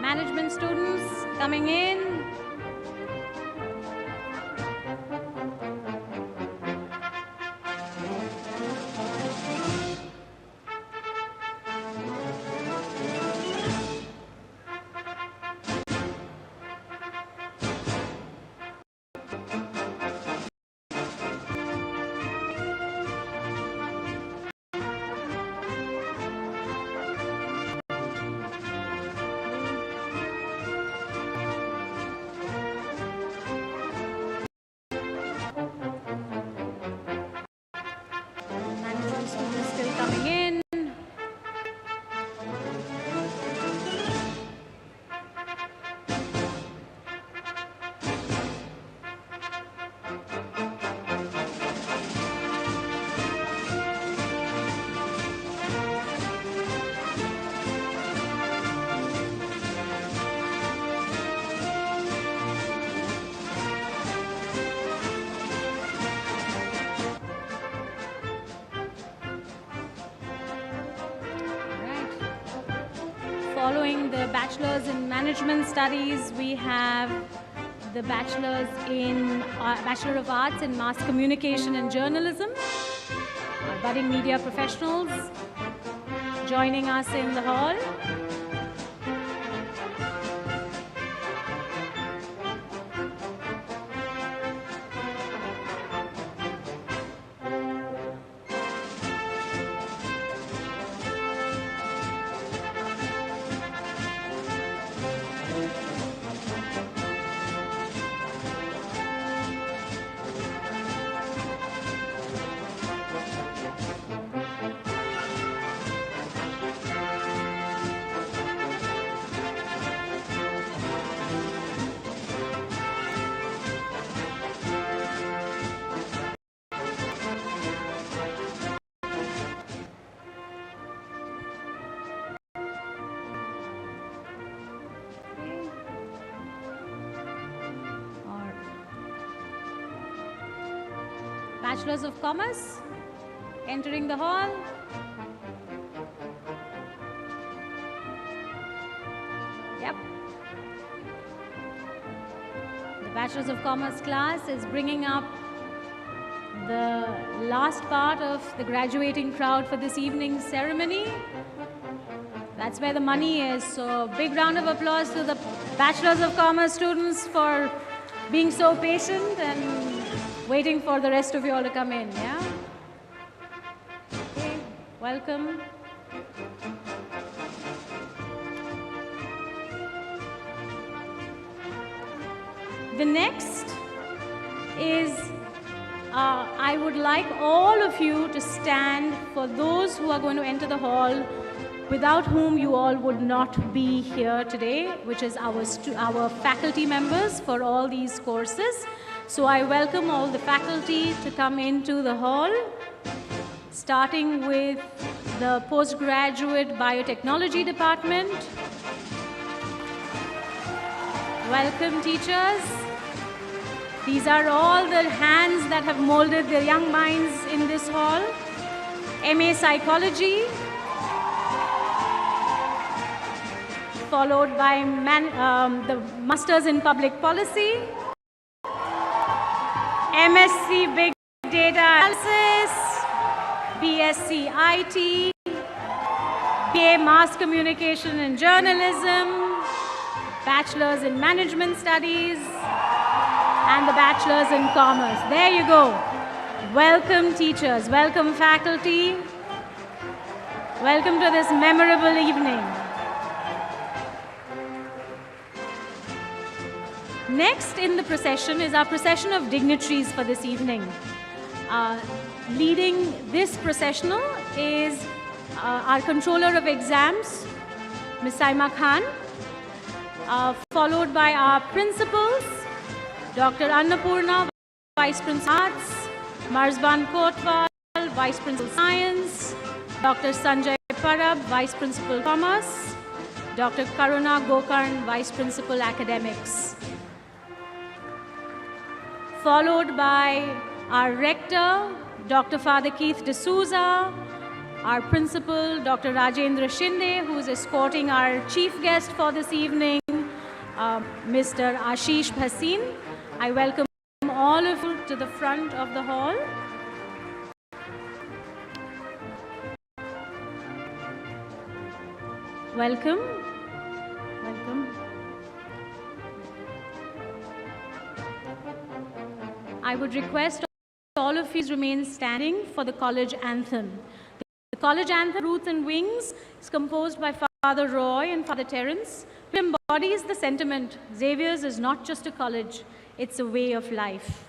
Management students coming in. Following the Bachelor's in Management Studies, we have the Bachelor of Arts in Mass Communication and Journalism, our budding media professionals joining us in the hall. Bachelors of Commerce entering the hall. Yep. The Bachelors of Commerce class is bringing up the last part of the graduating crowd for this evening's ceremony. That's where the money is. So big round of applause to the Bachelors of Commerce students for being so patient and waiting for the rest of you all to come in, yeah? Okay, welcome. The next is, I would like all of you to stand for those who are going to enter the hall without whom you all would not be here today, which is our faculty members for all these courses. So I welcome all the faculty to come into the hall, starting with the postgraduate biotechnology department. Welcome, teachers. These are all the hands that have molded the young minds in this hall. MA Psychology, followed by the Masters in Public Policy, MSc Big Data Analysis, BSc IT, BA Mass Communication and Journalism, Bachelor's in Management Studies, and the Bachelor's in Commerce. There you go. Welcome, teachers. Welcome, faculty. Welcome to this memorable evening. Next in the procession is our procession of dignitaries for this evening. Leading this processional is our Controller of Exams, Ms. Saima Khan, followed by our principals, Dr. Annapurna, Vice Principal Arts, Marzban Kotwal, Vice Principal Science, Dr. Sanjay Parab, Vice Principal Commerce, Dr. Karuna Gokarn, Vice Principal Academics. Followed by our Rector, Dr. Father Keith D'Souza, our principal, Dr. Rajendra Shinde, who is escorting our chief guest for this evening, Mr. Ashish Bhasin. I welcome all of you to the front of the hall. Welcome. Welcome. I would request all of you to remain standing for the college anthem. The college anthem, Roots and Wings, is composed by Father Roy and Father Terence. It embodies the sentiment, Xavier's is not just a college, it's a way of life.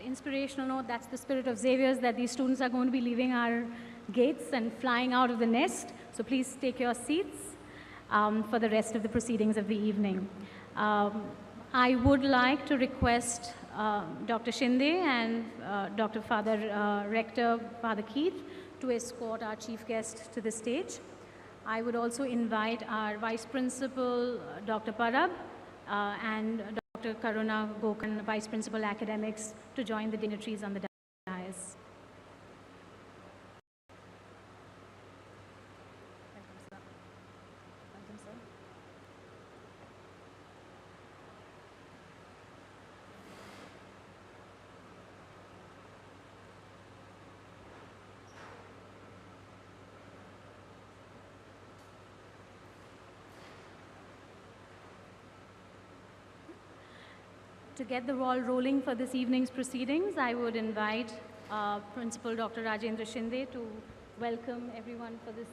Inspirational note, that's the spirit of Xavier's, that these students are going to be leaving our gates and flying out of the nest. So please take your seats for the rest of the proceedings of the evening. I would like to request Dr. Shinde and Dr. Father Rector, Father Keith, to escort our chief guest to the stage. I would also invite our Vice Principal, Dr. Parab, and Dr. Karuna Gokan, Vice Principal Academics, to join the dignitaries on the dais. Welcome, sir. To get the ball rolling for this evening's proceedings, I would invite Principal Dr. Rajendra Shinde to welcome everyone for this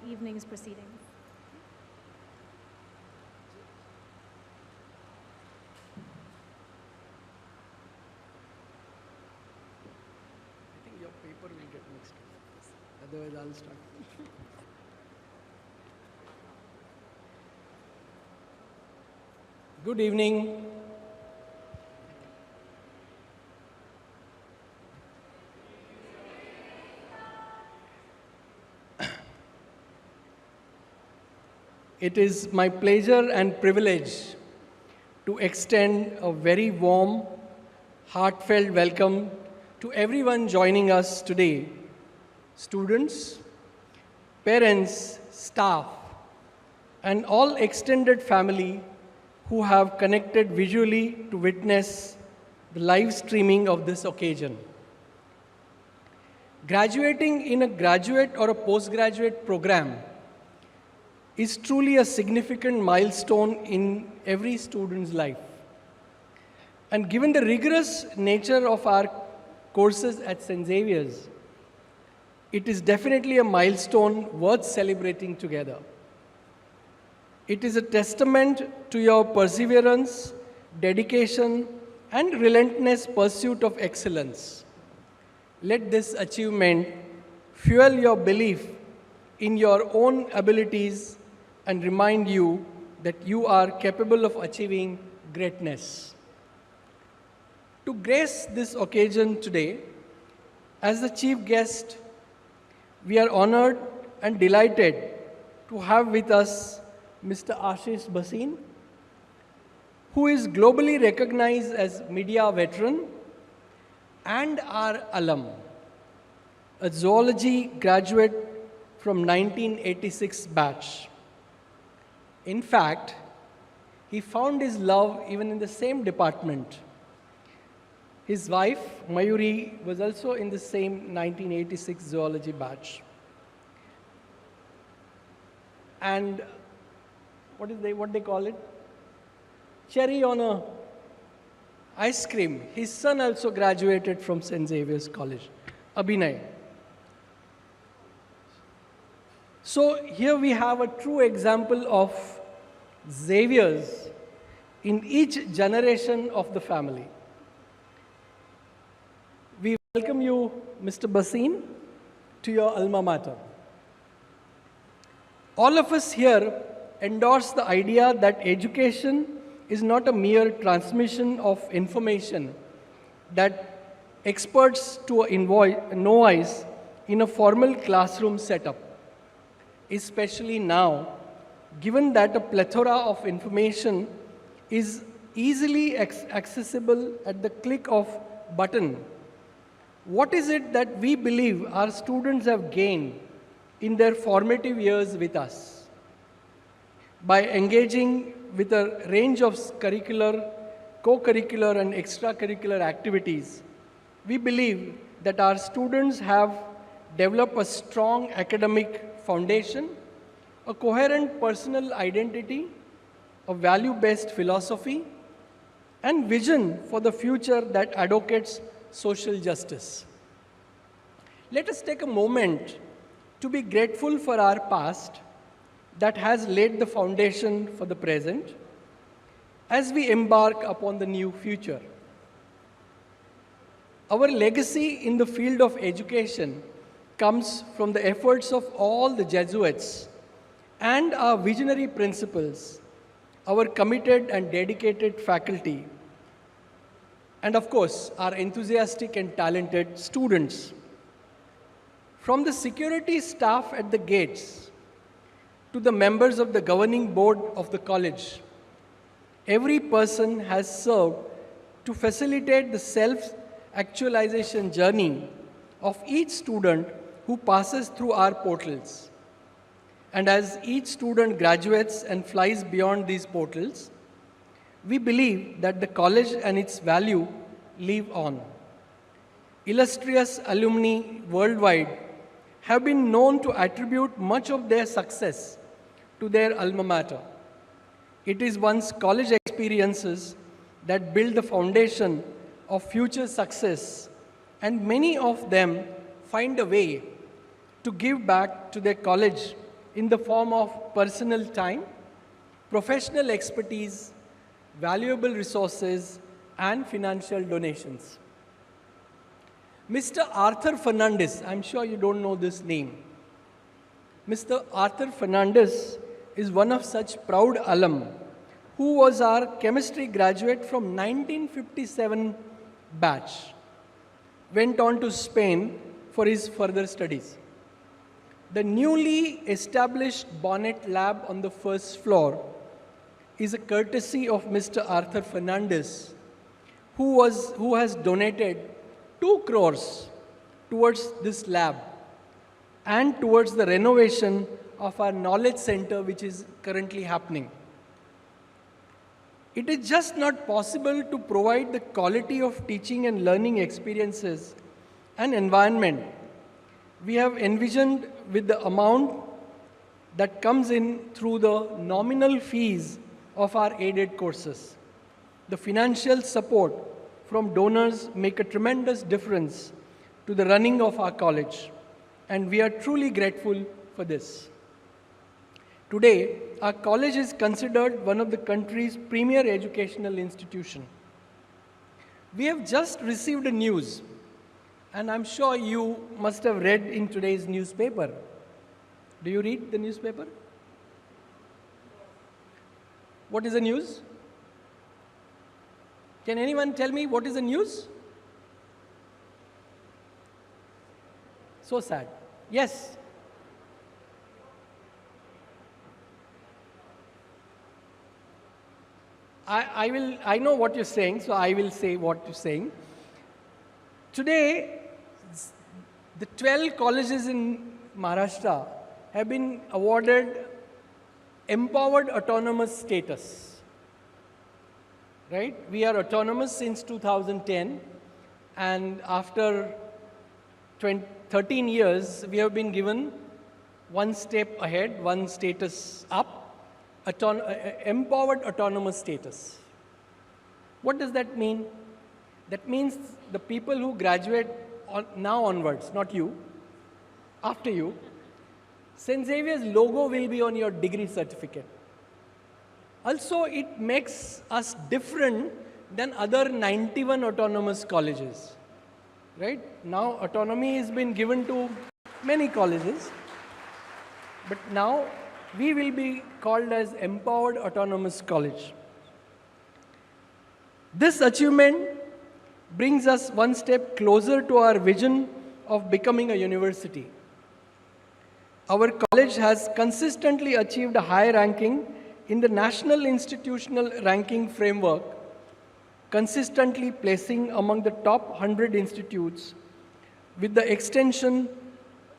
evening's proceedings. I think your paper will get mixed up. Otherwise, I'll start. Good evening. It is my pleasure and privilege to extend a very warm, heartfelt welcome to everyone joining us today, students, parents, staff, and all extended family who have connected visually to witness the live streaming of this occasion. Graduating in a graduate or a postgraduate program is truly a significant milestone in every student's life. And given the rigorous nature of our courses at St. Xavier's, it is definitely a milestone worth celebrating together. It is a testament to your perseverance, dedication, and relentless pursuit of excellence. Let this achievement fuel your belief in your own abilities and remind you that you are capable of achieving greatness. To grace this occasion today, as the chief guest, we are honored and delighted to have with us Mr. Ashish Bhasin, who is globally recognized as media veteran and our alum, a zoology graduate from 1986 batch. In fact, he found his love even in the same department. His wife, Mayuri, was also in the same 1986 zoology batch. And what they call it? Cherry on a ice cream. His son also graduated from St. Xavier's College, Abhinay. So here we have a true example of Xaviers in each generation of the family. We welcome you, Mr. Bhasin, to your alma mater. All of us here endorse the idea that education is not a mere transmission of information that experts to a novice in a formal classroom setup. Especially now, given that a plethora of information is easily accessible at the click of button, what is it that we believe our students have gained in their formative years with us? By engaging with a range of curricular, co-curricular and extracurricular activities, we believe that our students have developed a strong academic foundation, a coherent personal identity, a value-based philosophy, and vision for the future that advocates social justice. Let us take a moment to be grateful for our past that has laid the foundation for the present as we embark upon the new future. Our legacy in the field of education comes from the efforts of all the Jesuits and our visionary principals, our committed and dedicated faculty, and of course, our enthusiastic and talented students. From the security staff at the gates to the members of the governing board of the college, every person has served to facilitate the self-actualization journey of each student who passes through our portals. And as each student graduates and flies beyond these portals, we believe that the college and its value live on. Illustrious alumni worldwide have been known to attribute much of their success to their alma mater. It is one's college experiences that build the foundation of future success, and many of them find a way to give back to their college in the form of personal time, professional expertise, valuable resources, and financial donations. Mr. Arthur Fernandez, I'm sure you don't know this name. Mr. Arthur Fernandez is one of such proud alum who was our chemistry graduate from 1957 batch, went on to Spain for his further studies. The newly established Bonnet Lab on the first floor is a courtesy of Mr. Arthur Fernandez, who has donated 2 crores towards this lab and towards the renovation of our knowledge center, which is currently happening. It is just not possible to provide the quality of teaching and learning experiences and environment we have envisioned with the amount that comes in through the nominal fees of our aided courses. The financial support from donors make a tremendous difference to the running of our college, and we are truly grateful for this. Today, our college is considered one of the country's premier educational institutions. We have just received a news, and I'm sure you must have read in today's newspaper. Do you read the newspaper? What is the news? Can anyone tell me what is the news? So sad. Yes. I know what you're saying, so I will say what you're saying. Today, the 12 colleges in Maharashtra have been awarded empowered autonomous status. Right? We are autonomous since 2010, and after 13 years, we have been given one step ahead, one status up, empowered autonomous status. What does that mean? That means the people who graduate now onwards, not you, after you, St. Xavier's logo will be on your degree certificate. Also, it makes us different than other 91 autonomous colleges. Right? Now, autonomy has been given to many colleges, but now we will be called as Empowered Autonomous College. This achievement brings us one step closer to our vision of becoming a university. Our college has consistently achieved a high ranking in the National Institutional Ranking Framework, consistently placing among the top 100 institutes with the exception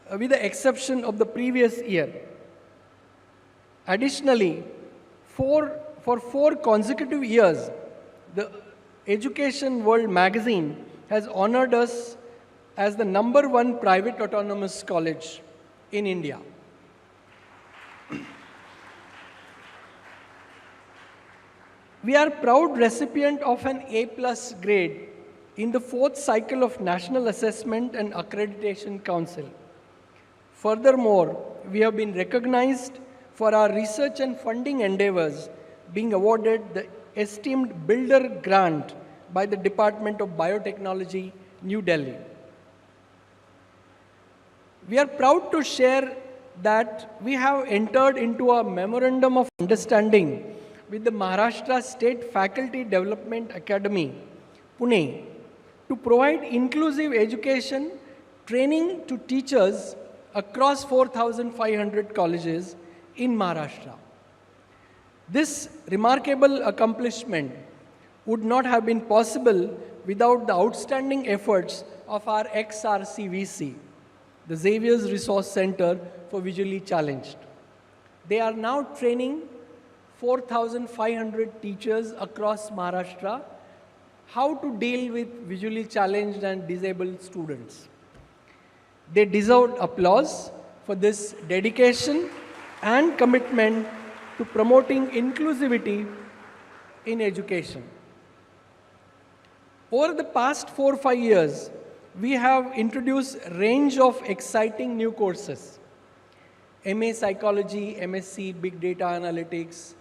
of the previous year. Additionally, for 4 consecutive years, the Education World magazine has honored us as the #1 private autonomous college in India. We are proud recipient of an A+ grade in the 4th cycle of National Assessment and Accreditation Council. Furthermore, we have been recognized for our research and funding endeavors, being awarded the esteemed Builder Grant by the Department of Biotechnology, New Delhi. We are proud to share that we have entered into a Memorandum of Understanding with the Maharashtra State Faculty Development Academy, Pune, to provide inclusive education training to teachers across 4,500 colleges in Maharashtra. This remarkable accomplishment would not have been possible without the outstanding efforts of our XRCVC, the Xavier's Resource Center for Visually Challenged. They are now training 4,500 teachers across Maharashtra how to deal with visually challenged and disabled students. They deserve applause for this dedication and commitment to promoting inclusivity in education. Over the past 4 or 5 years, we have introduced a range of exciting new courses. MA Psychology, MSc Big Data Analytics,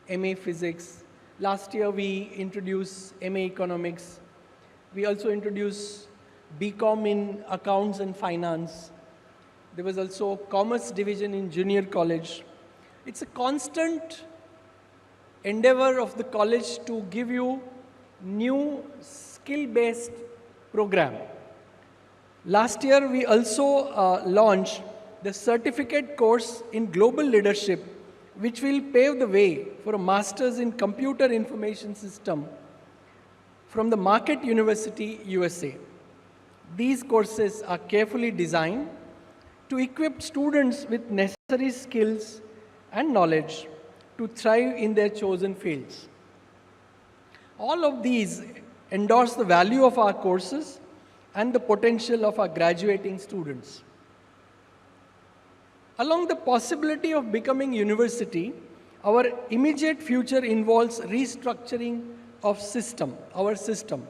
MA Physics. Last year we introduced MA Economics. We also introduced BCom in Accounts and Finance. There was also Commerce Division in Junior College. It's a constant endeavor of the college to give you new skill-based program. Last year we also launched the certificate course in global leadership, which will pave the way for a master's in computer information system from the Marquette University, USA. These courses are carefully designed to equip students with necessary skills and knowledge to thrive in their chosen fields. All of these endorse the value of our courses and the potential of our graduating students. Along the possibility of becoming university, our immediate future involves restructuring of our system,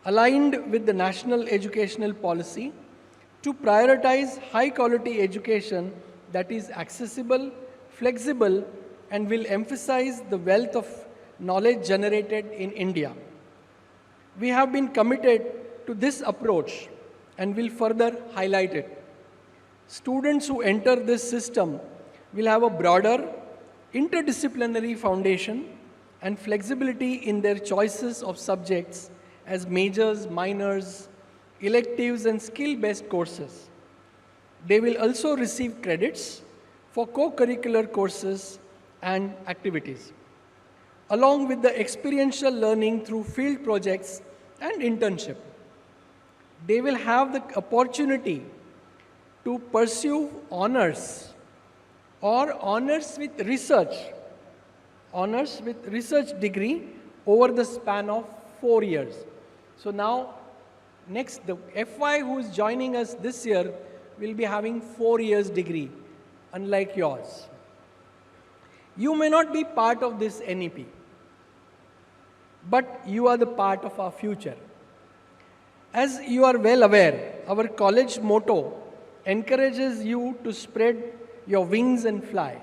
aligned with the national educational policy to prioritize high quality education that is accessible, flexible, and will emphasize the wealth of knowledge generated in India. We have been committed to this approach and will further highlight it. Students who enter this system will have a broader, interdisciplinary foundation and flexibility in their choices of subjects as majors, minors, electives, and skill-based courses. They will also receive credits for co-curricular courses and activities, along with the experiential learning through field projects and internship. They will have the opportunity to pursue honors or honors with research degree over the span of 4 years. So now, next, the FY who is joining us this year will be having 4 years degree, unlike yours. You may not be part of this NEP, but you are the part of our future. As you are well aware, our college motto encourages you to spread your wings and fly.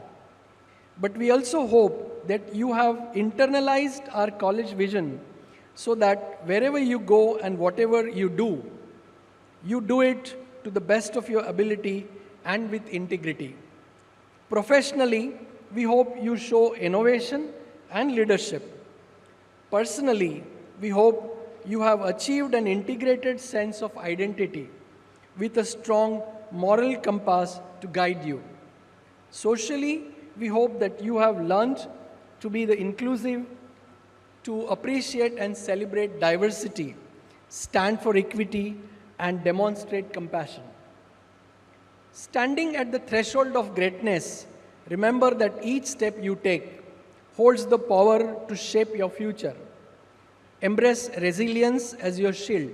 But we also hope that you have internalized our college vision so that wherever you go and whatever you do it to the best of your ability and with integrity. Professionally, we hope you show innovation and leadership. Personally, we hope you have achieved an integrated sense of identity with a strong moral compass to guide you. Socially, we hope that you have learned to be the inclusive, to appreciate and celebrate diversity, stand for equity, and demonstrate compassion. Standing at the threshold of greatness, remember that each step you take holds the power to shape your future. Embrace resilience as your shield.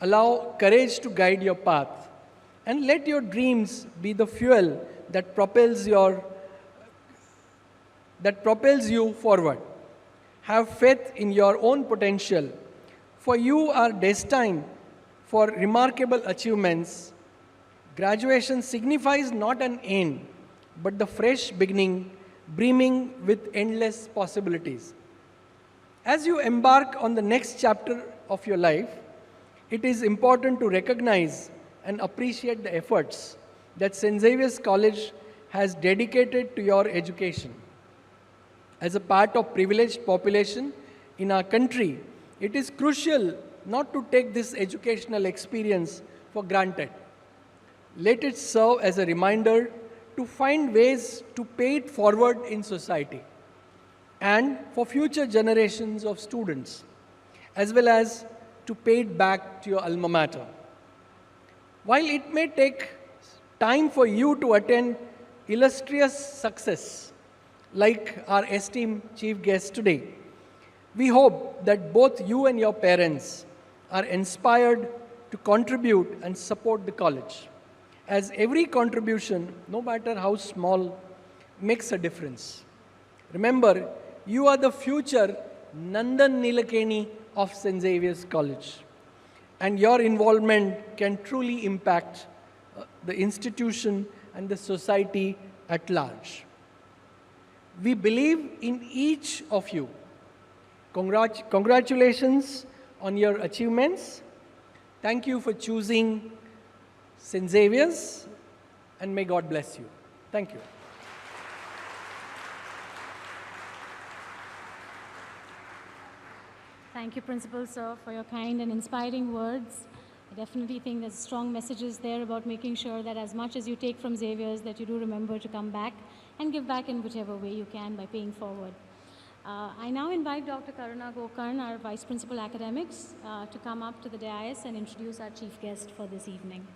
Allow courage to guide your path. And let your dreams be the fuel that propels you forward. Have faith in your own potential, for you are destined for remarkable achievements. Graduation signifies not an end, but the fresh beginning, brimming with endless possibilities. As you embark on the next chapter of your life, it is important to recognize and appreciate the efforts that St. Xavier's College has dedicated to your education. As a part of privileged population in our country, it is crucial not to take this educational experience for granted. Let it serve as a reminder to find ways to pay it forward in society and for future generations of students, as well as to pay it back to your alma mater. While it may take time for you to attain illustrious success, like our esteemed chief guest today, we hope that both you and your parents are inspired to contribute and support the college, as every contribution, no matter how small, makes a difference. Remember, you are the future Nandan Nilekani of St. Xavier's College. And your involvement can truly impact the institution and the society at large. We believe in each of you. Congratulations on your achievements. Thank you for choosing St. Xavier's, and may God bless you. Thank you. Thank you, Principal Sir, for your kind and inspiring words. I definitely think there's strong messages there about making sure that as much as you take from Xavier's, that you do remember to come back and give back in whichever way you can by paying forward. I now invite Dr. Karuna Gokarn, our Vice Principal Academics, to come up to the dais and introduce our chief guest for this evening.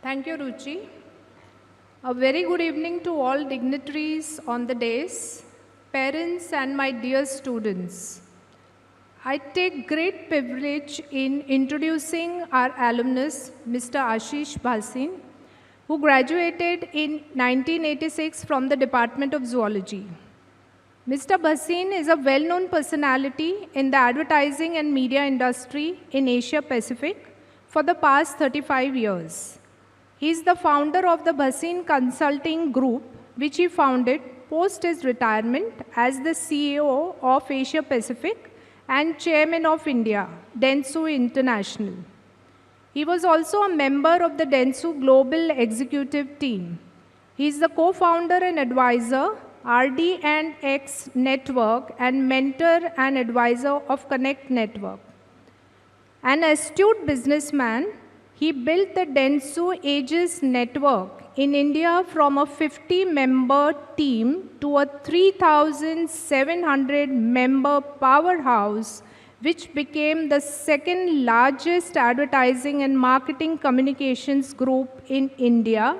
Thank you, Ruchi. A very good evening to all dignitaries on the dais, parents and my dear students. I take great privilege in introducing our alumnus, Mr. Ashish Bhasin, who graduated in 1986 from the Department of Zoology. Mr. Bhasin is a well-known personality in the advertising and media industry in Asia Pacific for the past 35 years. He is the founder of the Bhasin Consulting Group, which he founded post his retirement as the CEO of Asia Pacific and Chairman of India, Dentsu International. He was also a member of the Dentsu Global Executive Team. He is the co-founder and advisor, RD&X Network, and mentor and advisor of Connect Network. An astute businessman, he built the Dentsu Aegis network in India from a 50-member team to a 3,700-member powerhouse, which became the second largest advertising and marketing communications group in India,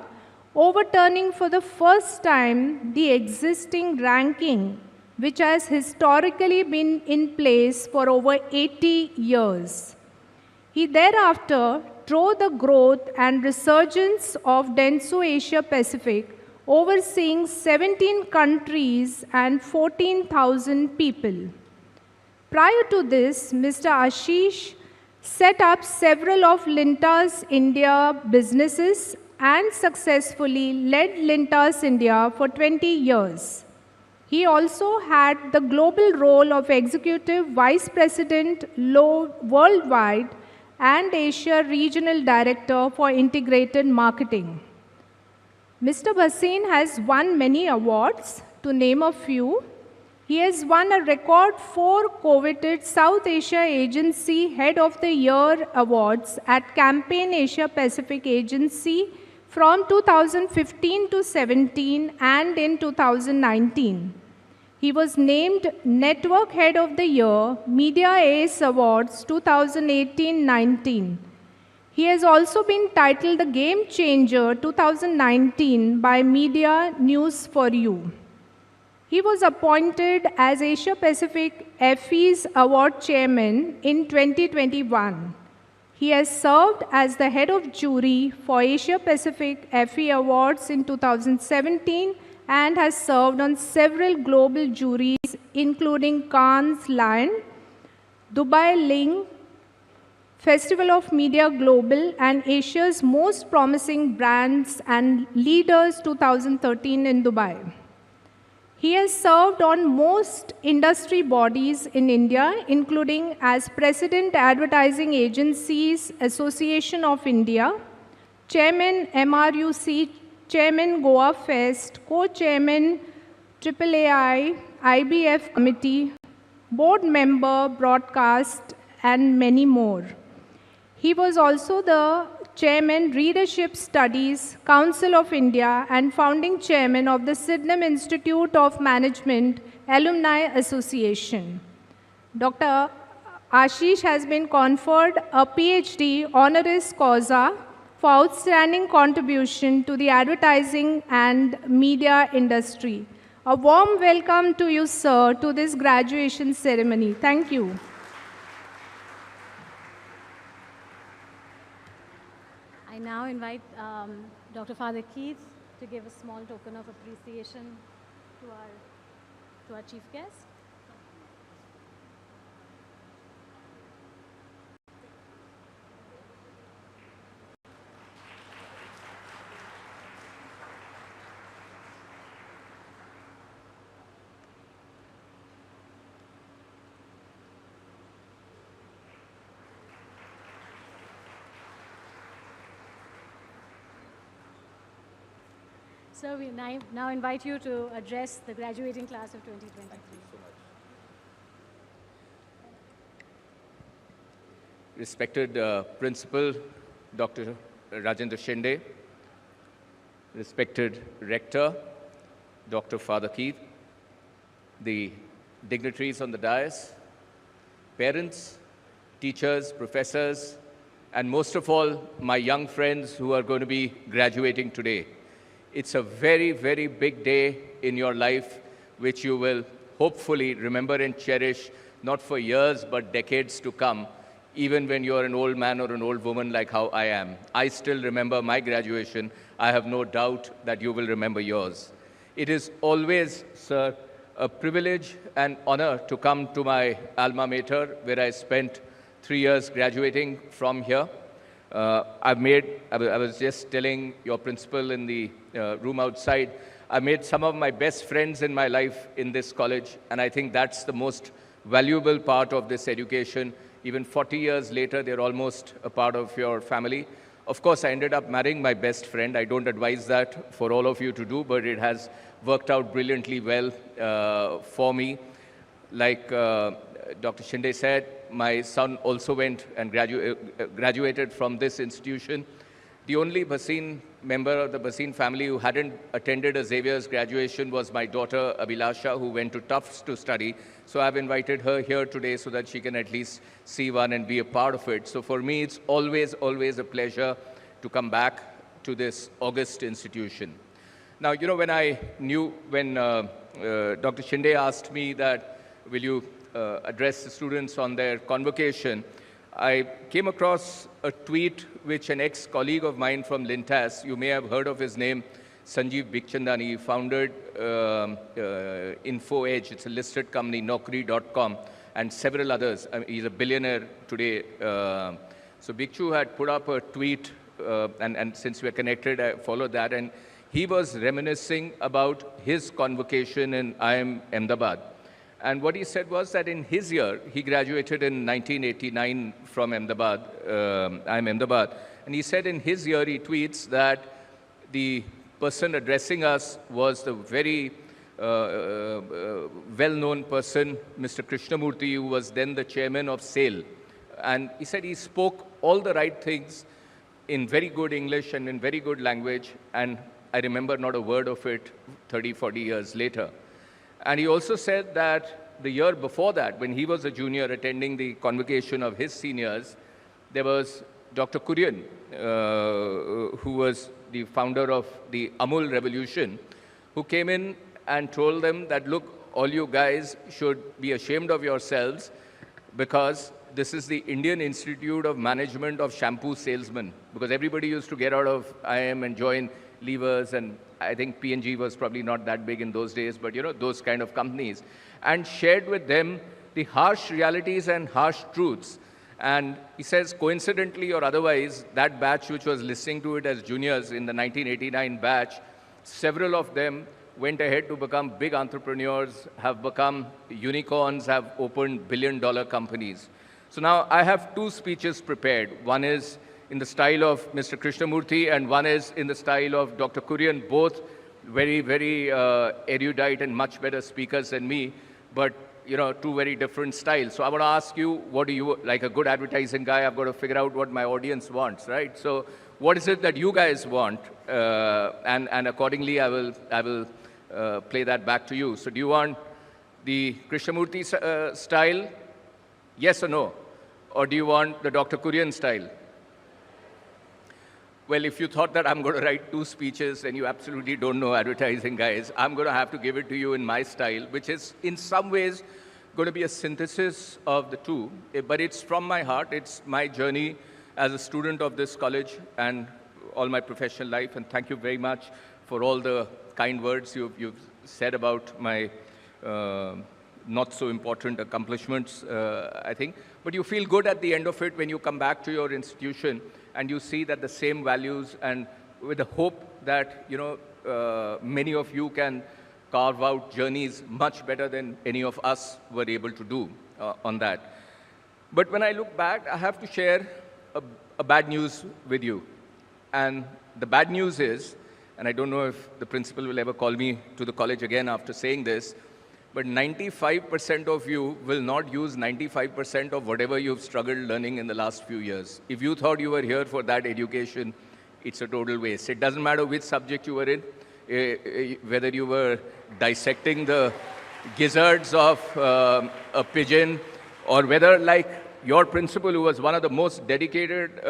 overturning for the first time the existing ranking, which has historically been in place for over 80 years. He thereafter drove the growth and resurgence of Dentsu Asia Pacific, overseeing 17 countries and 14,000 people. Prior to this, Mr. Ashish set up several of Lintas India businesses and successfully led Lintas India for 20 years. He also had the global role of Executive Vice President Worldwide and Asia Regional Director for Integrated Marketing. Mr. Bhasin has won many awards. To name a few, he has won a record 4 coveted South Asia Agency Head of the Year awards at Campaign Asia Pacific Agency from 2015 to 17 and in 2019. He was named Network Head of the Year, Media Ace Awards 2018-19. He has also been titled the Game Changer 2019 by Media News for You. He was appointed as Asia Pacific FE's Award Chairman in 2021. He has served as the head of jury for Asia Pacific FE Awards in 2017 and has served on several global juries, including Cannes Lion, Dubai Ling, Festival of Media Global, and Asia's Most Promising Brands and Leaders 2013 in Dubai. He has served on most industry bodies in India, including as President Advertising Agencies Association of India, Chairman MRUC, Chairman Goa Fest, Co-Chairman AAAI, IBF Committee, Board Member Broadcast, and many more. He was also the Chairman Readership Studies, Council of India, and founding Chairman of the Sydenham Institute of Management Alumni Association. Dr. Ashish has been conferred a PhD honoris causa for outstanding contribution to the advertising and media industry. A warm welcome to you, sir, to this graduation ceremony. Thank you. I I now invite Dr. Father Keith to give a small token of appreciation to our chief guest. So we now invite you to address the graduating class of 2023. Thank you so much. Respected Principal, Dr. Rajendra Shinde, respected Rector, Dr. Father Keith, the dignitaries on the dais, parents, teachers, professors, and most of all, my young friends who are going to be graduating today. It's a very, very big day in your life, which you will hopefully remember and cherish, not for years, but decades to come, even when you're an old man or an old woman like how I am. I still remember my graduation. I have no doubt that you will remember yours. It is always, sir, a privilege and honor to come to my alma mater, where I spent 3 years graduating from here. I was just telling your principal in the room outside, I made some of my best friends in my life in this college, and I think that's the most valuable part of this education. Even 40 years later, they're almost a part of your family. Of course, I ended up marrying my best friend. I don't advise that for all of you to do, but it has worked out brilliantly well for me. Like Dr. Shinde said, my son also went and graduated from this institution. The only Bhasin member of the Bhasin family who hadn't attended a Xavier's graduation was my daughter, Abhilasha, who went to Tufts to study. So I've invited her here today so that she can at least see one and be a part of it. So for me, it's always, always a pleasure to come back to this august institution. Now, you know, when Dr. Shinde asked me that, will you address the students on their convocation, I came across a tweet which an ex-colleague of mine from Lintas, you may have heard of his name, Sanjeev Bikhchandani, he founded Info Edge. It's a listed company, Naukri.com, and several others. I mean, he's a billionaire today. So Bhikshu had put up a tweet, and since we're connected, I followed that, and he was reminiscing about his convocation in IIM Ahmedabad. And what he said was that in his year, he graduated in 1989 from Ahmedabad, IIM Ahmedabad, and he said in his year, he tweets that the person addressing us was the very well-known person, Mr. Krishnamurti, who was then the chairman of SAIL. And he said he spoke all the right things in very good English and in very good language, and I remember not a word of it 30, 40 years later. And he also said that the year before that, when he was a junior attending the convocation of his seniors, there was Dr. Kurian, who was the founder of the Amul revolution, who came in and told them that, look, all you guys should be ashamed of yourselves because this is the Indian Institute of Management of Shampoo Salesmen, because everybody used to get out of IIM and join Levers, and I think P&G was probably not that big in those days, but you know, those kind of companies, and shared with them the harsh realities and harsh truths. And he says, coincidentally or otherwise, that batch which was listening to it as juniors in the 1989 batch, several of them went ahead to become big entrepreneurs, have become unicorns, have opened billion-dollar companies. So now I have two speeches prepared. One is in the style of Mr. Krishnamurti, and one is in the style of Dr. Kurian, both very, very erudite and much better speakers than me, but you know, two very different styles. So I want to ask you, what do you, like a good advertising guy, I've got to figure out what my audience wants, right? So what is it that you guys want? And accordingly, I will play that back to you. So do you want the Krishnamurti style? Yes or no? Or do you want the Dr. Kurian style? Well, if you thought that I'm going to write two speeches and you absolutely don't know advertising, guys, I'm going to have to give it to you in my style, which is in some ways going to be a synthesis of the two. But it's from my heart. It's my journey as a student of this college. And all my professional life, and thank you very much for all the kind words you've said about my not so important accomplishments, I think. But you feel good at the end of it when you come back to your institution and you see that the same values, and with the hope that, you know, many of you can carve out journeys much better than any of us were able to do on that. But when I look back, I have to share a bad news with you. And the bad news is, and I don't know if the principal will ever call me to the college again after saying this, but 95% of you will not use 95% of whatever you've struggled learning in the last few years. If you thought you were here for that education, it's a total waste. It doesn't matter which subject you were in, whether you were dissecting the gizzards of a pigeon, or whether, like your principal, who was one of the most dedicated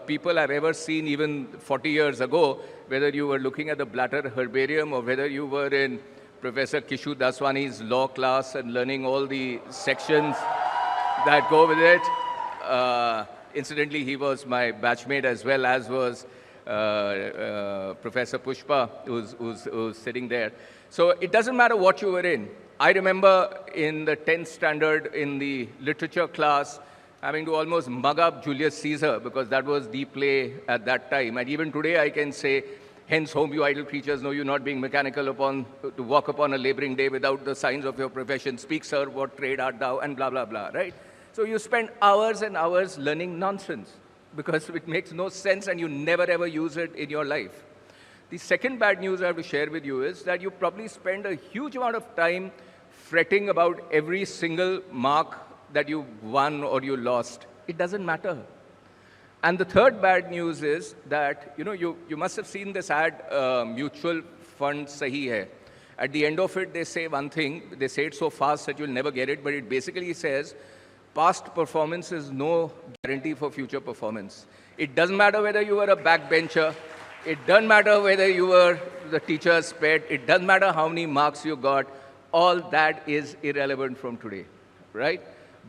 people I've ever seen even 40 years ago, whether you were looking at the Blatter Herbarium or whether you were in Professor Kishu Daswani's law class and learning all the sections that go with it. Incidentally, he was my batchmate as well, as was Professor Pushpa, who's sitting there. So it doesn't matter what you were in. I remember in the 10th standard in the literature class having to almost mug up Julius Caesar, because that was the play at that time. And even today I can say, hence home you idle creatures, know you not being mechanical to walk upon a laboring day without the signs of your profession. Speak, sir, what trade art thou, and blah, blah, blah, right? So you spend hours and hours learning nonsense because it makes no sense and you never ever use it in your life. The second bad news I have to share with you is that you probably spend a huge amount of time fretting about every single mark that you won or you lost. It doesn't matter. And the third bad news is that, you know, you must have seen this ad, mutual fund sahi hai. At the end of it, they say one thing. They say it so fast that you'll never get it, but it basically says, past performance is no guarantee for future performance. It doesn't matter whether you were a backbencher. It doesn't matter whether you were the teacher's pet. It doesn't matter how many marks you got. All that is irrelevant from today, right?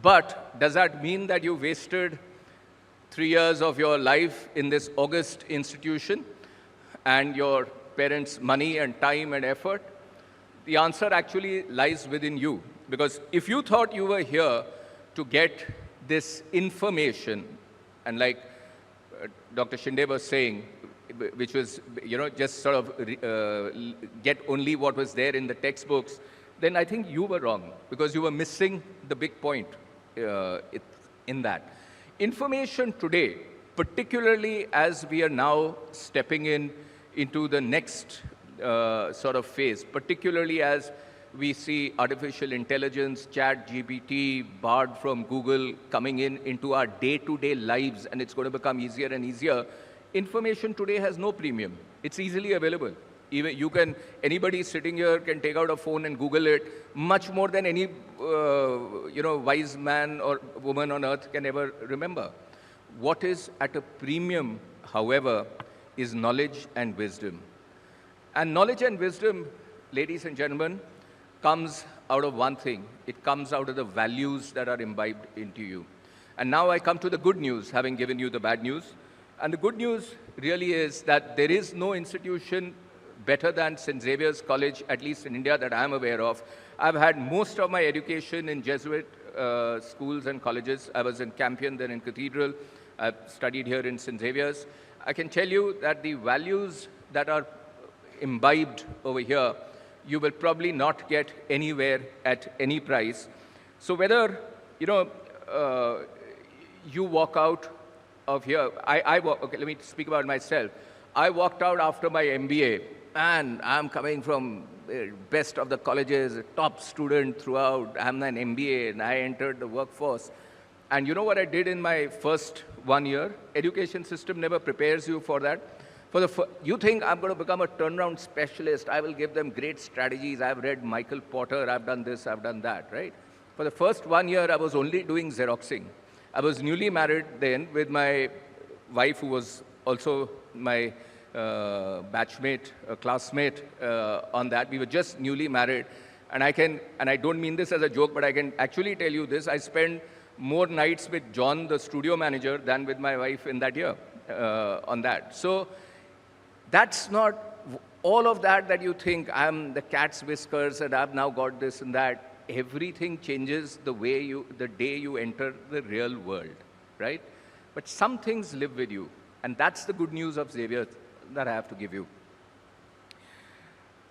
But does that mean that you wasted 3 years of your life in this august institution and your parents' money and time and effort? The answer actually lies within you. Because if you thought you were here to get this information, and like Dr. Shinde was saying, which was, you know, just sort of get only what was there in the textbooks, then I think you were wrong, because you were missing the big point in that. Information today, particularly as we are now stepping into the next sort of phase, particularly as we see artificial intelligence, ChatGPT, Bard from Google coming into our day-to-day lives, and it's going to become easier and easier. Information today has no premium. It's easily available. Even anybody sitting here can take out a phone and Google it much more than any wise man or woman on earth can ever remember. What is at a premium, however, is knowledge and wisdom. And knowledge and wisdom, ladies and gentlemen, comes out of one thing. It comes out of the values that are imbibed into you. And now I come to the good news, having given you the bad news. And the good news really is that there is no institution better than St. Xavier's College, at least in India, that I'm aware of. I've had most of my education in Jesuit schools and colleges. I was in Campion, then in Cathedral. I've studied here in St. Xavier's. I can tell you that the values that are imbibed over here, you will probably not get anywhere at any price. So whether, you walk out of here, okay, let me speak about myself. I walked out after my MBA, and I'm coming from the best of the colleges, a top student throughout. I'm an MBA, and I entered the workforce. And you know what I did in my first 1 year? Education system never prepares you for that. You think I'm going to become a turnaround specialist. I will give them great strategies. I've read Michael Porter. I've done this. I've done that, right? For the first 1 year, I was only doing Xeroxing. I was newly married then with my wife, who was also my batchmate, classmate on that. We were just newly married. And I don't mean this as a joke, but I can actually tell you this. I spent more nights with John, the studio manager, than with my wife in that year on that. So That's not all of that you think, I'm the cat's whiskers and I've now got this and that. Everything changes the day you enter the real world, right? But some things live with you. And that's the good news of Xavier that I have to give you.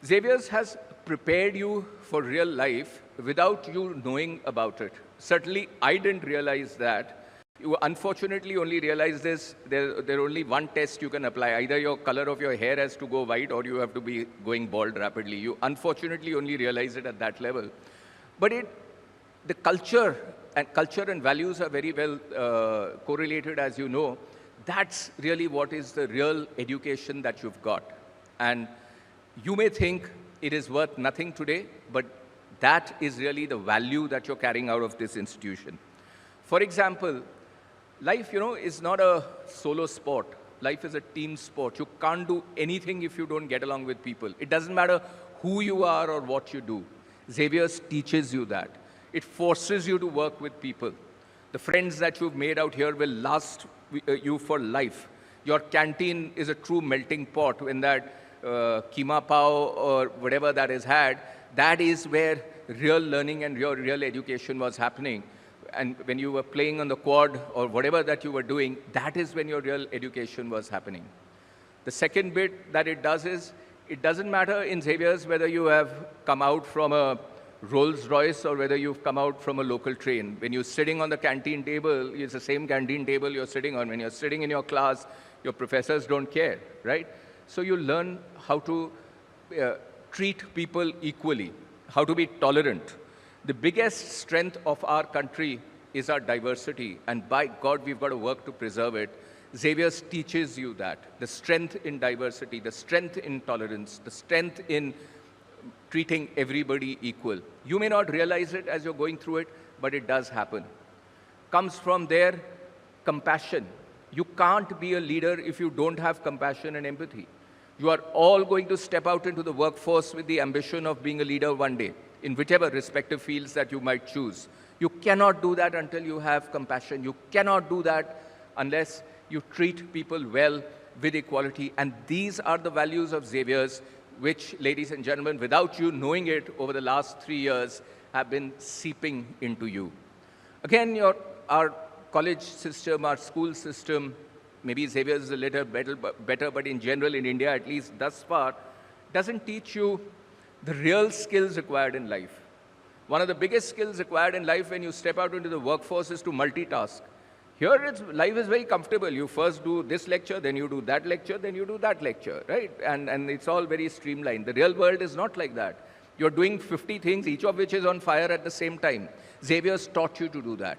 Xavier's has prepared you for real life without you knowing about it. Certainly, I didn't realize that. You unfortunately only realize this, there only one test you can apply. Either your color of your hair has to go white or you have to be going bald rapidly. You unfortunately only realize it at that level. But the culture and values are very well correlated, as you know. That's really what is the real education that you've got. And you may think it is worth nothing today, but that is really the value that you're carrying out of this institution. For example, life, is not a solo sport. Life is a team sport. You can't do anything if you don't get along with people. It doesn't matter who you are or what you do. Xavier's teaches you that. It forces you to work with people. The friends that you've made out here will last you for life. Your canteen is a true melting pot. When that keema pao or whatever that is had, that is where real learning and real education was happening. And when you were playing on the quad or whatever that you were doing, that is when your real education was happening. The second bit that it does is, it doesn't matter in Xavier's whether you have come out from a Rolls Royce or whether you've come out from a local train. When you're sitting on the canteen table, it's the same canteen table you're sitting on. When you're sitting in your class, your professors don't care, right? So you learn how to treat people equally, how to be tolerant. The biggest strength of our country is our diversity, and by God, we've got to work to preserve it. Xavier's teaches you that, the strength in diversity, the strength in tolerance, the strength in treating everybody equal. You may not realize it as you're going through it, but it does happen. Comes from there, compassion. You can't be a leader if you don't have compassion and empathy. You are all going to step out into the workforce with the ambition of being a leader one day, in whichever respective fields that you might choose. You cannot do that until you have compassion. You cannot do that unless you treat people well with equality. And these are the values of Xavier's, which, ladies and gentlemen, without you knowing it over the last 3 years, have been seeping into you. Again, our college system, our school system, maybe Xavier's is a little better, but in general, in India, at least thus far, doesn't teach you the real skills required in life. One of the biggest skills required in life when you step out into the workforce is to multitask. Here, life is very comfortable. You first do this lecture, then you do that lecture, then you do that lecture, right? And it's all very streamlined. The real world is not like that. You're doing 50 things, each of which is on fire at the same time. Xavier's taught you to do that.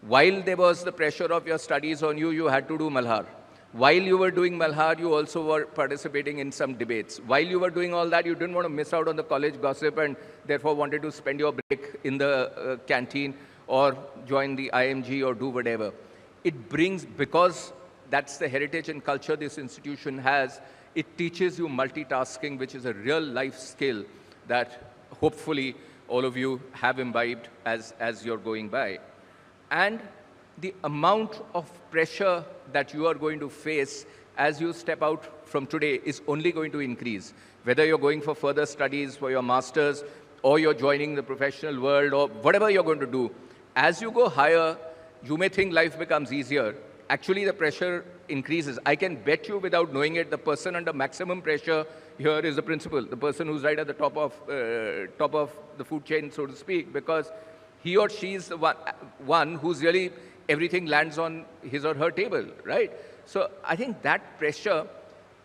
While there was the pressure of your studies on you, you had to do Malhar. While you were doing Malhar, you also were participating in some debates. While you were doing all that, you didn't want to miss out on the college gossip and therefore wanted to spend your break in the canteen or join the IMG or do whatever. It brings, because that's the heritage and culture this institution has, it teaches you multitasking, which is a real life skill that hopefully all of you have imbibed as you're going by. And the amount of pressure that you are going to face as you step out from today is only going to increase. Whether you're going for further studies for your masters, or you're joining the professional world, or whatever you're going to do, as you go higher, you may think life becomes easier. Actually, the pressure increases. I can bet you, without knowing it, the person under maximum pressure here is the principal, the person who's right at the top of the food chain, so to speak, because he or she is the one who's really, everything lands on his or her table, right? So I think that pressure,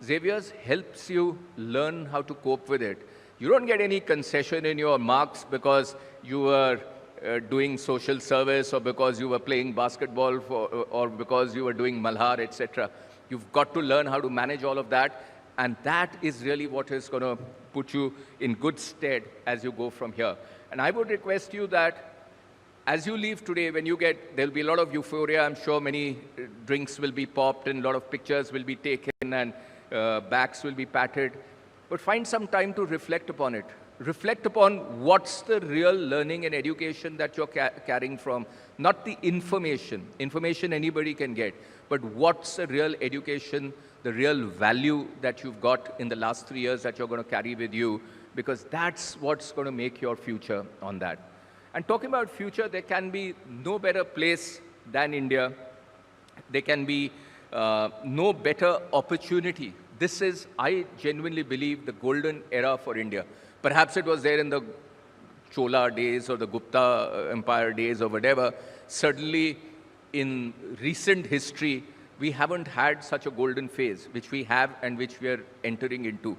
Xavier's helps you learn how to cope with it. You don't get any concession in your marks because you were doing social service or because you were playing basketball or because you were doing Malhar, etc. You've got to learn how to manage all of that, and that is really what is going to put you in good stead as you go from here. And I would request you that as you leave today, there'll be a lot of euphoria. I'm sure many drinks will be popped and a lot of pictures will be taken and backs will be patted. But find some time to reflect upon it. Reflect upon what's the real learning and education that you're carrying from. Not the information. Information anybody can get. but what's the real education, the real value that you've got in the last 3 years that you're going to carry with you, because that's what's going to make your future on that. And talking about future, there can be no better place than India. There can be no better opportunity. This is, I genuinely believe, the golden era for India. Perhaps it was there in the Chola days or the Gupta Empire days or whatever. Certainly, in recent history, we haven't had such a golden phase, which we have and which we are entering into.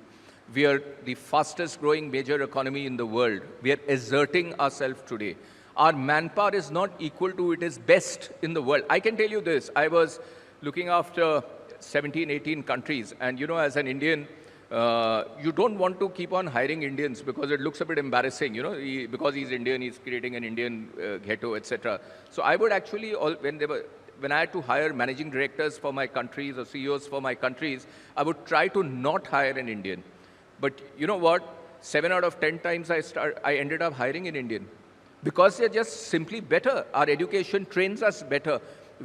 We are the fastest growing major economy in the world. We are asserting ourselves today. Our manpower is not equal to its best in the world. I can tell you this. I was looking after 17, 18 countries. And you know, as an Indian, you don't want to keep on hiring Indians because it looks a bit embarrassing. You know, because he's Indian, he's creating an Indian ghetto, etc. So I would actually, when I had to hire managing directors for my countries or CEOs for my countries, I would try to not hire an Indian. But you know what? 7 out of 10 times I ended up hiring an Indian because they're just simply better. Our education trains us better.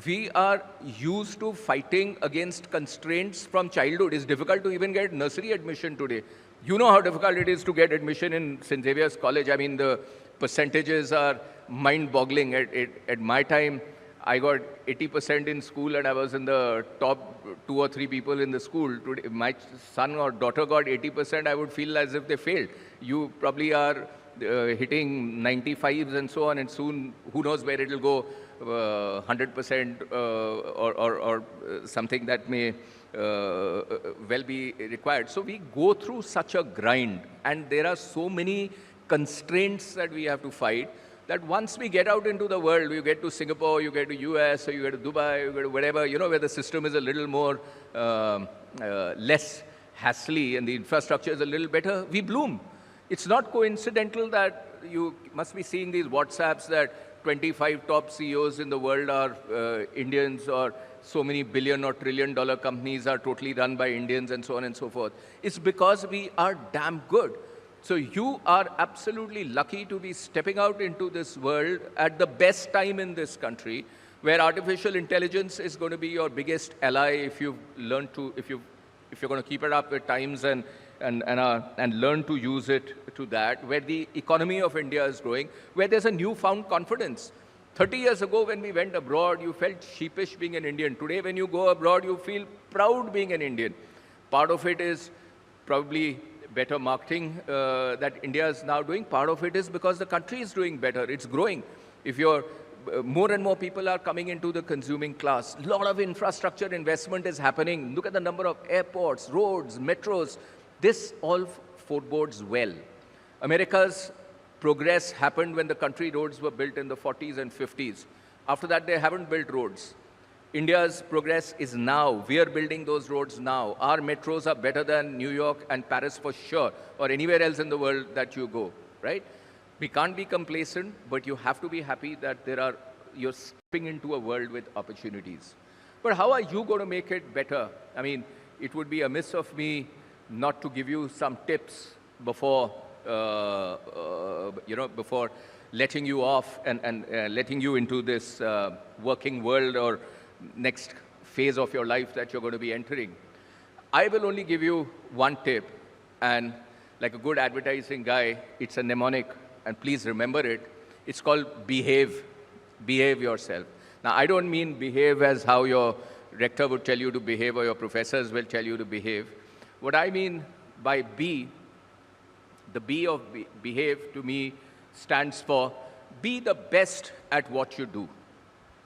We are used to fighting against constraints from childhood. It's difficult to even get nursery admission today. You know how difficult it is to get admission in St. Xavier's College. I mean, the percentages are mind-boggling. At my time, I got 80% in school and I was in the top 2 or 3 people in the school. Today, my son or daughter got 80%, I would feel as if they failed. You probably are hitting 95s and so on, and soon, who knows where it will go, 100% or something that may well be required. So we go through such a grind, and there are so many constraints that we have to fight, that once we get out into the world, you get to Singapore, you get to US, or you get to Dubai, you get to wherever, you know, where the system is a little more less hassly and the infrastructure is a little better, we bloom. It's not coincidental that you must be seeing these WhatsApps that 25 top CEOs in the world are Indians, or so many billion or trillion dollar companies are totally run by Indians, and so on and so forth. It's because we are damn good. So you are absolutely lucky to be stepping out into this world at the best time in this country, where artificial intelligence is going to be your biggest ally if you've learned to, if you're going to keep it up with times and learn to use it to that, where the economy of India is growing, where there's a newfound confidence. 30 years ago, when we went abroad, you felt sheepish being an Indian. Today, when you go abroad, you feel proud being an Indian. Part of it is probably better marketing that India is now doing. Part of it is because the country is doing better. It's growing. If you're more and more people are coming into the consuming class. A lot of infrastructure investment is happening. Look at the number of airports, roads, metros. This all forebodes well. America's progress happened when the country roads were built in the 40s and 50s. After that, they haven't built roads. India's progress is now. We are building those roads now. Our metros are better than New York and Paris for sure, or anywhere else in the world that you go, right? We can't be complacent, but you have to be happy that you're stepping into a world with opportunities. But how are you going to make it better? I mean, it would be amiss of me not to give you some tips before, before letting you off and letting you into this working world or next phase of your life that you're going to be entering. I will only give you one tip, and like a good advertising guy, it's a mnemonic, and please remember it. It's called behave. Behave yourself. Now, I don't mean behave as how your rector would tell you to behave or your professors will tell you to behave. What I mean by be, the B of behave to me stands for be the best at what you do.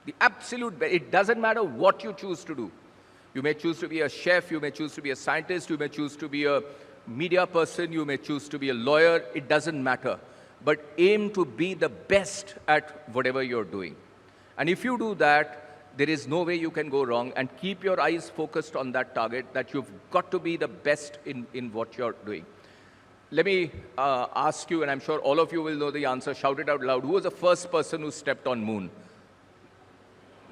The absolute best. It doesn't matter what you choose to do. You may choose to be a chef, you may choose to be a scientist, you may choose to be a media person, you may choose to be a lawyer. It doesn't matter. But aim to be the best at whatever you're doing. And if you do that, there is no way you can go wrong, and keep your eyes focused on that target, that you've got to be the best in what you're doing. Let me ask you, and I'm sure all of you will know the answer, shout it out loud. Who was the first person who stepped on moon?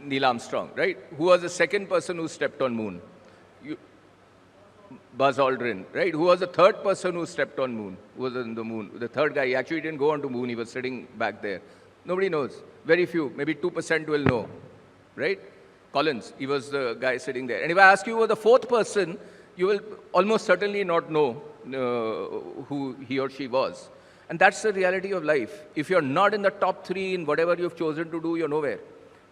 Neil Armstrong, right? Who was the second person who stepped on moon? Buzz Aldrin, right? Who was the third person who stepped on moon? Who was on the moon? The third guy, he actually didn't go on to moon, he was sitting back there. Nobody knows. Very few, maybe 2% will know, right? Collins. He was the guy sitting there. And if I ask you who was the fourth person, you will almost certainly not know who he or she was. And that's the reality of life. If you're not in the top 3 in whatever you've chosen to do, you're nowhere.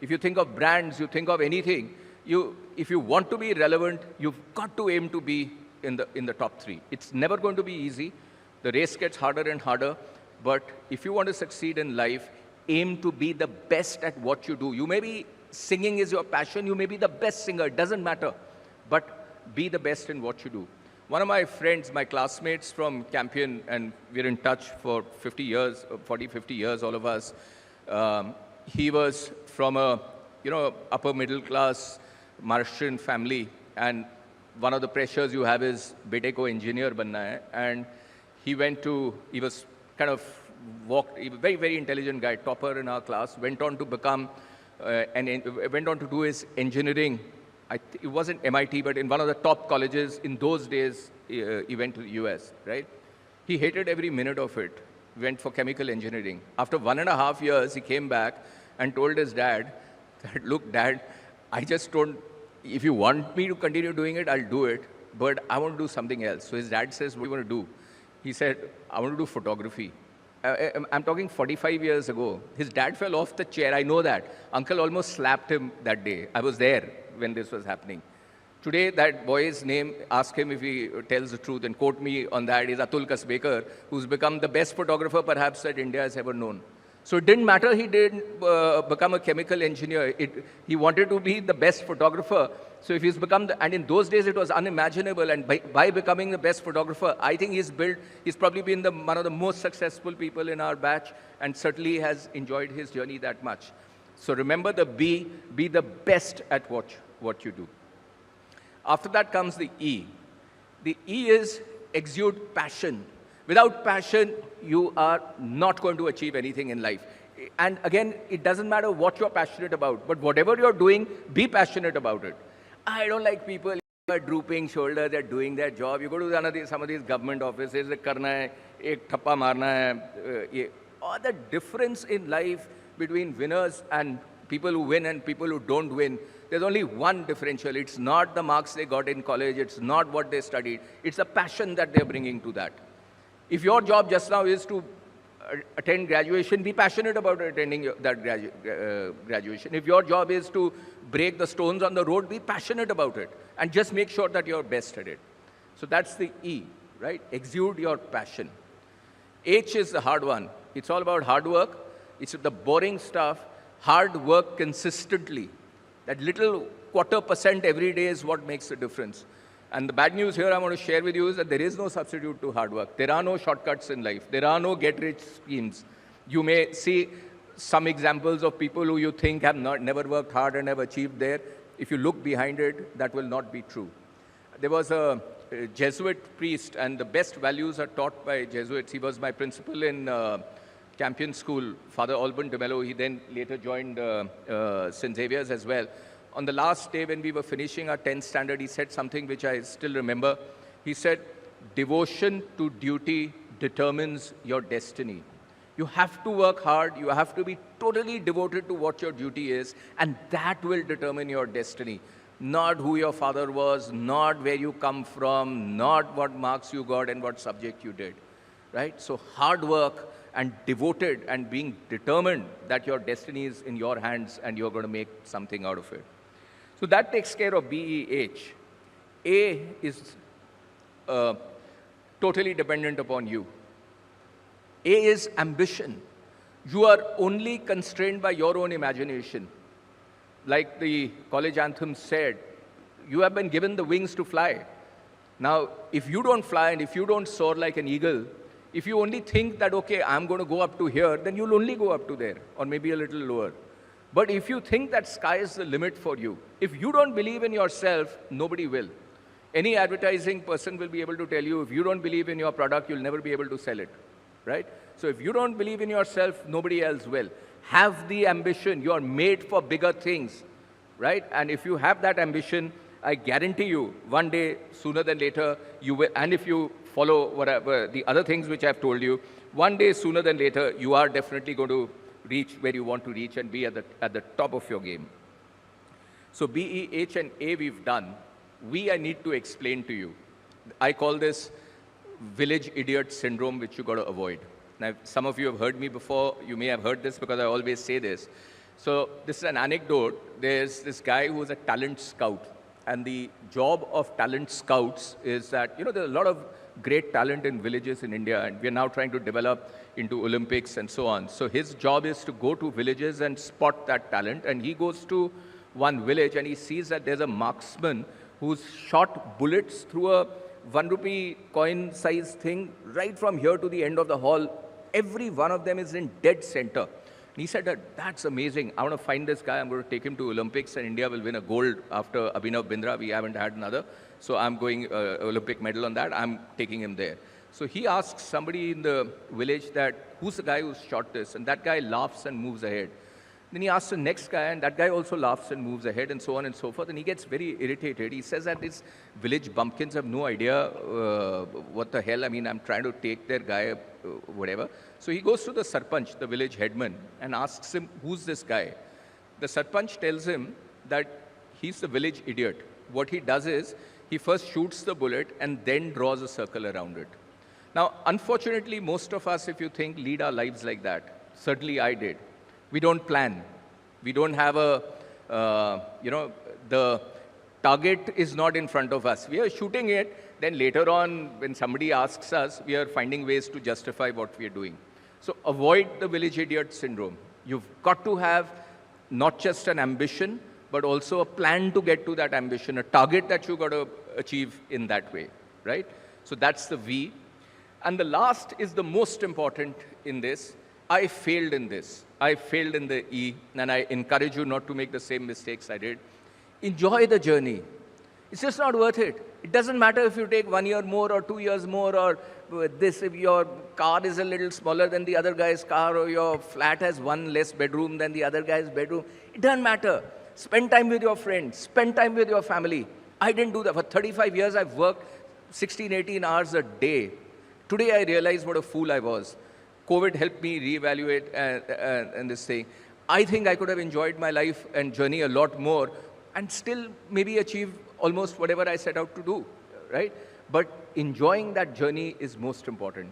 If you think of brands, you think of anything, if you want to be relevant, you've got to aim to be in the top 3. It's never going to be easy. The race gets harder and harder. But if you want to succeed in life, aim to be the best at what you do. You may be singing is your passion. You may be the best singer. It doesn't matter. But be the best in what you do. One of my friends, my classmates from Campion, and we're in touch for 50 years, 40, 50 years, all of us. He was from a, upper middle class Maharashtrian family, and one of the pressures you have is bete ko engineer banna hai. And he was kind of he was a very, very intelligent guy, topper in our class, went on to become, went on to do his engineering. It wasn't MIT, but in one of the top colleges in those days, he went to the US, right? He hated every minute of it, went for chemical engineering. After 1.5 years, he came back and told his dad that, look, Dad, I just don't, if you want me to continue doing it, I'll do it, but I want to do something else. So his dad says, what do you want to do? He said, I want to do photography. I'm talking 45 years ago. His dad fell off the chair. I know that. Uncle almost slapped him that day. I was there when this was happening. Today, that boy's name, ask him if he tells the truth and quote me on that, is Atul Kasbekar, who's become the best photographer perhaps that India has ever known. So it didn't matter he didn't become a chemical engineer. He wanted to be the best photographer. So if he's become, and in those days it was unimaginable, and by becoming the best photographer, I think he's probably been one of the most successful people in our batch, and certainly has enjoyed his journey that much. So remember the B, be the best at what you do. After that comes the E. The E is exude passion. Without passion, you are not going to achieve anything in life. And again, it doesn't matter what you're passionate about, but whatever you're doing, be passionate about it. I don't like people who are drooping shoulders, they're doing their job. You go to some of these government offices, karna hai, ek thappa marna hai. All the difference in life between winners and people who win and people who don't win, there's only one differential. It's not the marks they got in college. It's not what they studied. It's the passion that they're bringing to that. If your job just now is to attend graduation, be passionate about attending that graduation. If your job is to break the stones on the road, be passionate about it. And just make sure that you're best at it. So that's the E, right? Exude your passion. H is the hard one. It's all about hard work. It's the boring stuff. Hard work consistently. That little 0.25% every day is what makes the difference. And the bad news here I want to share with you is that there is no substitute to hard work. There are no shortcuts in life. There are no get-rich schemes. You may see some examples of people who you think have never worked hard and have achieved there. If you look behind it, that will not be true. There was a Jesuit priest, and the best values are taught by Jesuits. He was my principal in Campion School, Father Alban de Mello. He then later joined St. Xavier's as well. On the last day when we were finishing our 10th standard, he said something which I still remember. He said, devotion to duty determines your destiny. You have to work hard. You have to be totally devoted to what your duty is, and that will determine your destiny. Not who your father was, not where you come from, not what marks you got and what subject you did, right? So hard work and devoted and being determined that your destiny is in your hands and you're going to make something out of it. So that takes care of BEH. A is totally dependent upon you. A is ambition. You are only constrained by your own imagination. Like the college anthem said, you have been given the wings to fly. Now, if you don't fly and if you don't soar like an eagle, if you only think that, okay, I'm going to go up to here, then you'll only go up to there, or maybe a little lower. But if you think that sky is the limit for you, if you don't believe in yourself, nobody will. Any advertising person will be able to tell you, if you don't believe in your product, you'll never be able to sell it, right? So if you don't believe in yourself, nobody else will. Have the ambition. You are made for bigger things, right? And if you have that ambition, I guarantee you, one day, sooner than later, you will, and if you follow whatever the other things which I've told you, one day, sooner than later, you are definitely going to reach where you want to reach and be at the top of your game. So B, E, H, and A we've done. I need to explain to you. I call this village idiot syndrome, which you got to avoid. Now, some of you have heard me before. You may have heard this because I always say this. So this is an anecdote. There's this guy who is a talent scout. And the job of talent scouts is that, there's a lot of great talent in villages in India, and we're now trying to develop into Olympics and so on. So his job is to go to villages and spot that talent. And he goes to one village and he sees that there's a marksman who's shot bullets through a 1 rupee coin size thing right from here to the end of the hall. Every one of them is in dead center. And he said, that's amazing. I want to find this guy. I'm going to take him to Olympics, and India will win a gold after Abhinav Bindra. We haven't had another. So I'm going Olympic medal on that. I'm taking him there. So he asks somebody in the village that, who's the guy who's shot this? And that guy laughs and moves ahead. Then he asks the next guy, and that guy also laughs and moves ahead, and so on and so forth. And he gets very irritated. He says that these village bumpkins have no idea what the hell. I mean, I'm trying to take their guy, whatever. So he goes to the sarpanch, the village headman, and asks him, who's this guy? The sarpanch tells him that he's the village idiot. What he does is, he first shoots the bullet and then draws a circle around it. Now, unfortunately, most of us, if you think, lead our lives like that. Certainly I did. We don't plan. We don't have the target is not in front of us. We are shooting it. Then later on, when somebody asks us, we are finding ways to justify what we are doing. So avoid the village idiot syndrome. You've got to have not just an ambition, but also a plan to get to that ambition, a target that you've got to achieve in that way, right? So that's the V. And the last is the most important in this. I failed in this. I failed in the E, and I encourage you not to make the same mistakes I did. Enjoy the journey. It's just not worth it. It doesn't matter if you take 1 year more or 2 years more, or this, if your car is a little smaller than the other guy's car, or your flat has one less bedroom than the other guy's bedroom. It doesn't matter. Spend time with your friends. Spend time with your family. I didn't do that. For 35 years, I've worked 16, 18 hours a day. Today, I realize what a fool I was. COVID helped me reevaluate and this thing. I think I could have enjoyed my life and journey a lot more and still maybe achieve almost whatever I set out to do, right? But enjoying that journey is most important.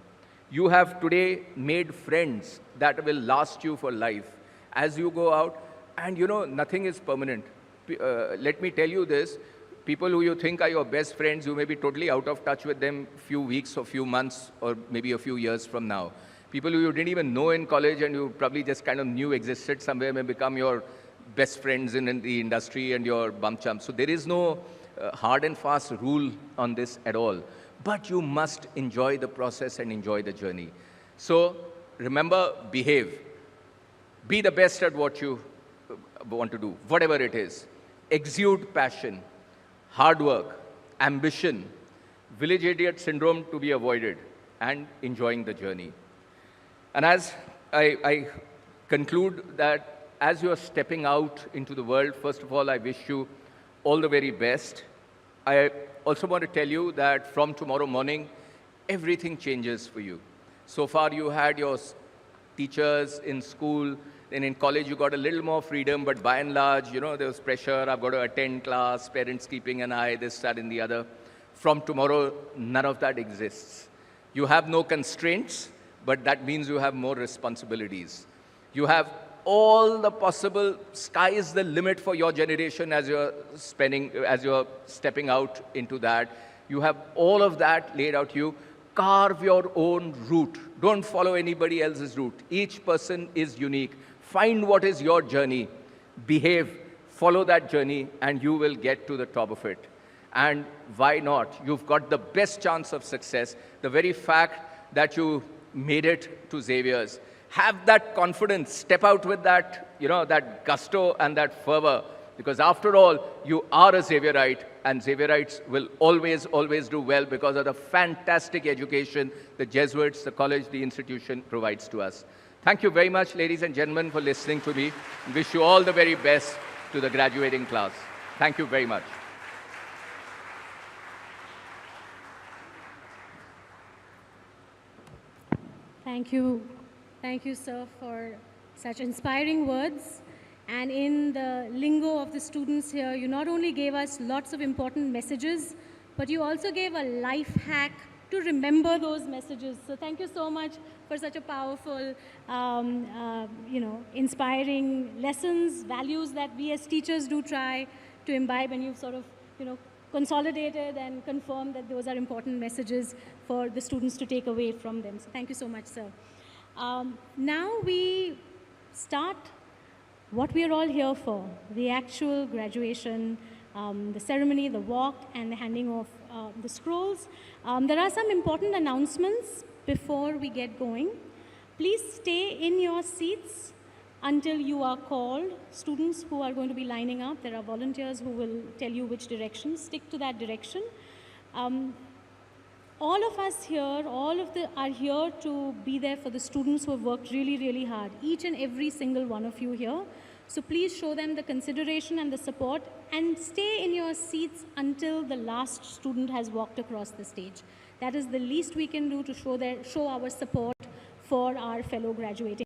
You have today made friends that will last you for life as you go out, and nothing is permanent. Let me tell you this, people who you think are your best friends, you may be totally out of touch with them few weeks or few months or maybe a few years from now. People who you didn't even know in college and you probably just kind of knew existed somewhere may become your best friends in the industry and your bum chumps. So there is no hard and fast rule on this at all. But you must enjoy the process and enjoy the journey. So remember, behave. Be the best at what you want to do, whatever it is. Exude passion, hard work, ambition, village idiot syndrome to be avoided, and enjoying the journey. And as I conclude that as you are stepping out into the world, first of all, I wish you all the very best. I also want to tell you that from tomorrow morning, everything changes for you. So far, you had your teachers in school, then in college, you got a little more freedom, but by and large, there was pressure. I've got to attend class, parents keeping an eye, this, that, and the other. From tomorrow, none of that exists. You have no constraints, but that means you have more responsibilities. You have all the possible, sky is the limit for your generation as you're stepping out into that. You have all of that laid out to you. Carve your own route. Don't follow anybody else's route. Each person is unique. Find what is your journey. Behave, follow that journey, and you will get to the top of it. And why not? You've got the best chance of success. The very fact that you made it to Xavier's. Have that confidence. Step out with that, that gusto and that fervor. Because after all, you are a Xavierite, and Xavierites will always, always do well because of the fantastic education the Jesuits, the college, the institution provides to us. Thank you very much, ladies and gentlemen, for listening to me. Wish you all the very best to the graduating class. Thank you very much. Thank you. Thank you, sir, for such inspiring words. And in the lingo of the students here, you not only gave us lots of important messages, but you also gave a life hack to remember those messages. So thank you so much for such a powerful, inspiring lessons, values that we as teachers do try to imbibe, and you've sort of, consolidated and confirmed that those are important messages for the students to take away from them. So thank you so much, sir. Now we start what we are all here for, the actual graduation, the ceremony, the walk, and the handing of the scrolls. There are some important announcements before we get going. Please stay in your seats until you are called. Students who are going to be lining up, there are volunteers who will tell you which direction. Stick to that direction. All of us here, are here to be there for the students who have worked really, really hard, each and every single one of you here. So please show them the consideration and the support, and stay in your seats until the last student has walked across the stage. That is the least we can do to show our support for our fellow graduating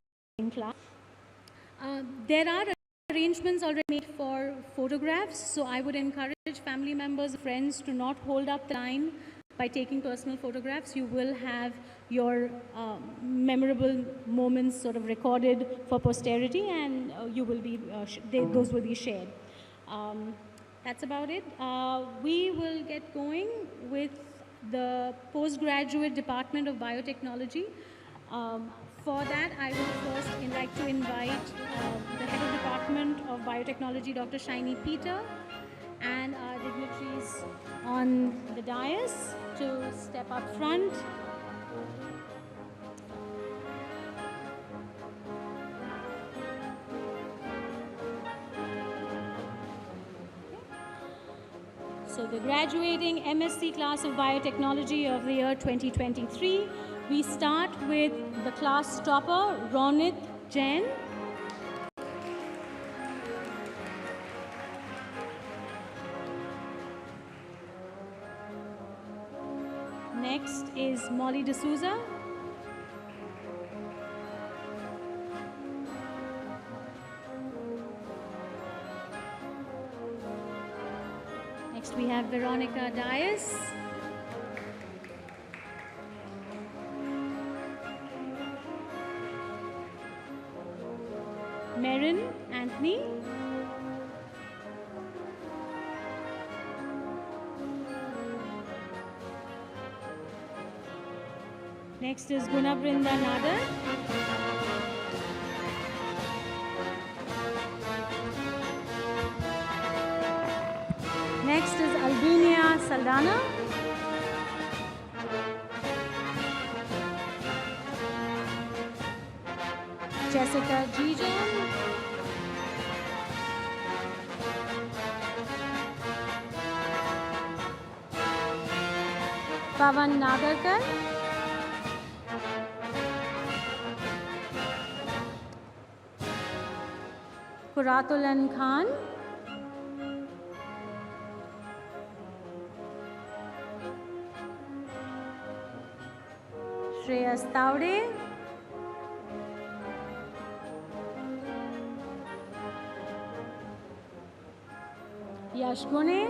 class. There are arrangements already made for photographs, so I would encourage family members, friends to not hold up the line by taking personal photographs. You will have your memorable moments sort of recorded for posterity, and you will be those will be shared. That's about it. We will get going with the postgraduate department of biotechnology. For that, I would first like to invite the head of department of biotechnology, Dr. Shiny Peter, and our dignitaries on the dais to step up front. So the graduating MSc class of biotechnology of the year 2023, we start with the class topper, Ronit Jain. Next is Molly D'Souza. Next we have Veronica Dias. Marin Anthony. Next is Gunabrinda Nadar. Next is Albinia Saldana. Jessica Gijan. Pavan Nagarkar. Kuratulan Khan. Shreyas Taude. Yash Gune.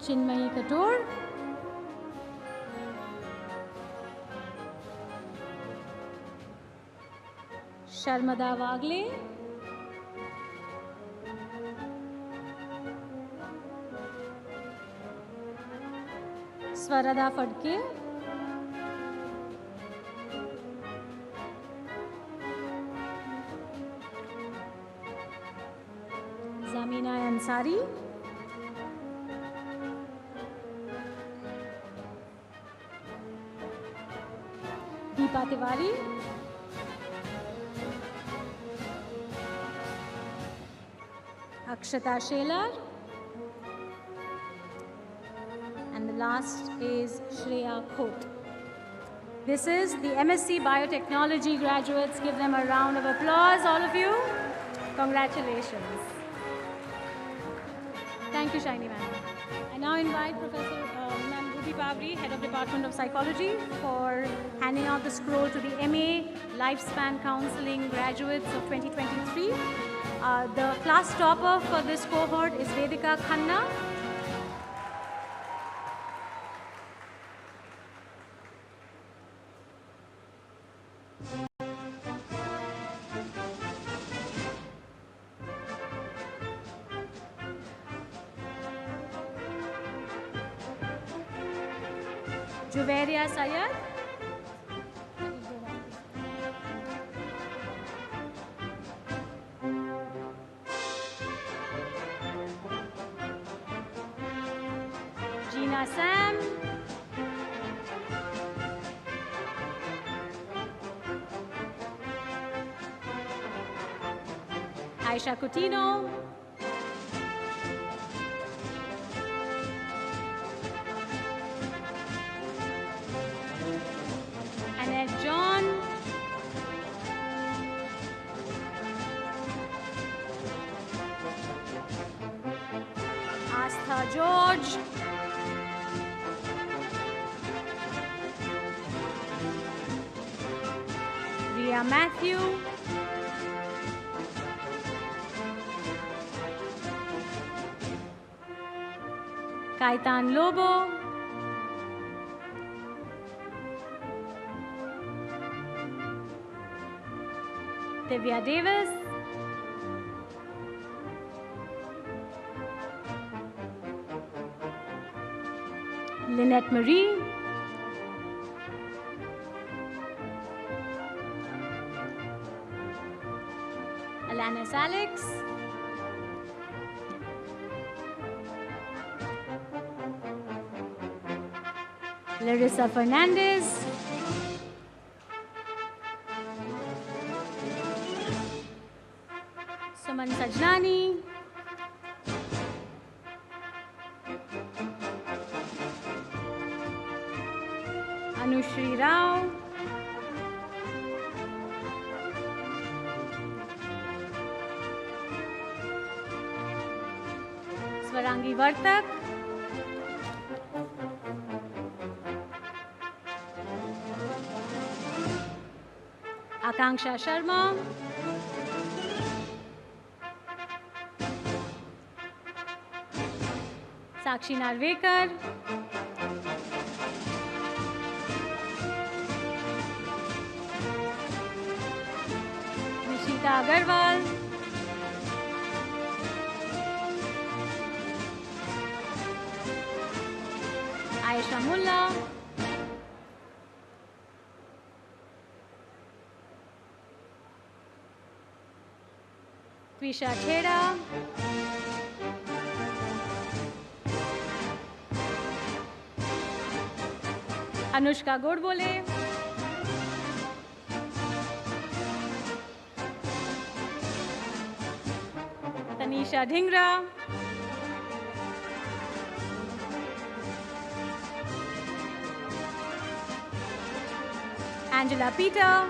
Chinmayi Katur. Sharmada Wagle. Swarada Fadke. Zamina Ansari. Deepa Tiwari. Akshata Shelar. And the last is Shreya Khot. This is the MSc Biotechnology graduates. Give them a round of applause, all of you. Congratulations. Thank you, Shiny Ma'am. I now invite Professor Ma'am Ruby Pavri, Head of Department of Psychology, for handing out the scroll to the MA Lifespan Counseling graduates of 2023. The class topper for this cohort is Vedika Khanna. Xavier Sayed. Gina Sam. Aisha Coutinho. Annette John. Astha George. Ria Matthew. Kaitan Lobo. Divya Davis. Lynette Marie. Alanis Alex. Larissa Fernandez. Suman Sajnani. Anushri Rao. Swarangi Vartak. Akanksha Sharma. Sakshi Narvekar. Nishita Agarwal. Aisha Mullah. Twisha Chheda. Anushka Godbole. Tanisha Dhingra. Angela Peter.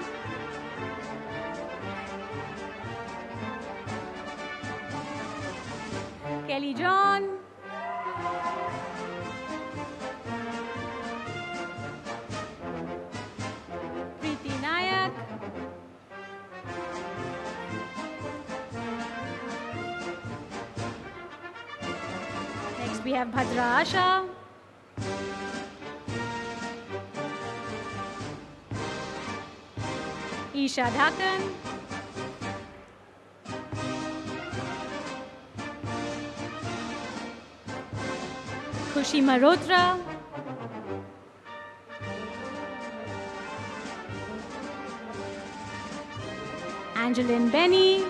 Kelly John. Preeti Nayak. Next we have Bhadra Asha. Isha Dhakan. Khushi Malhotra. Angeline Benny.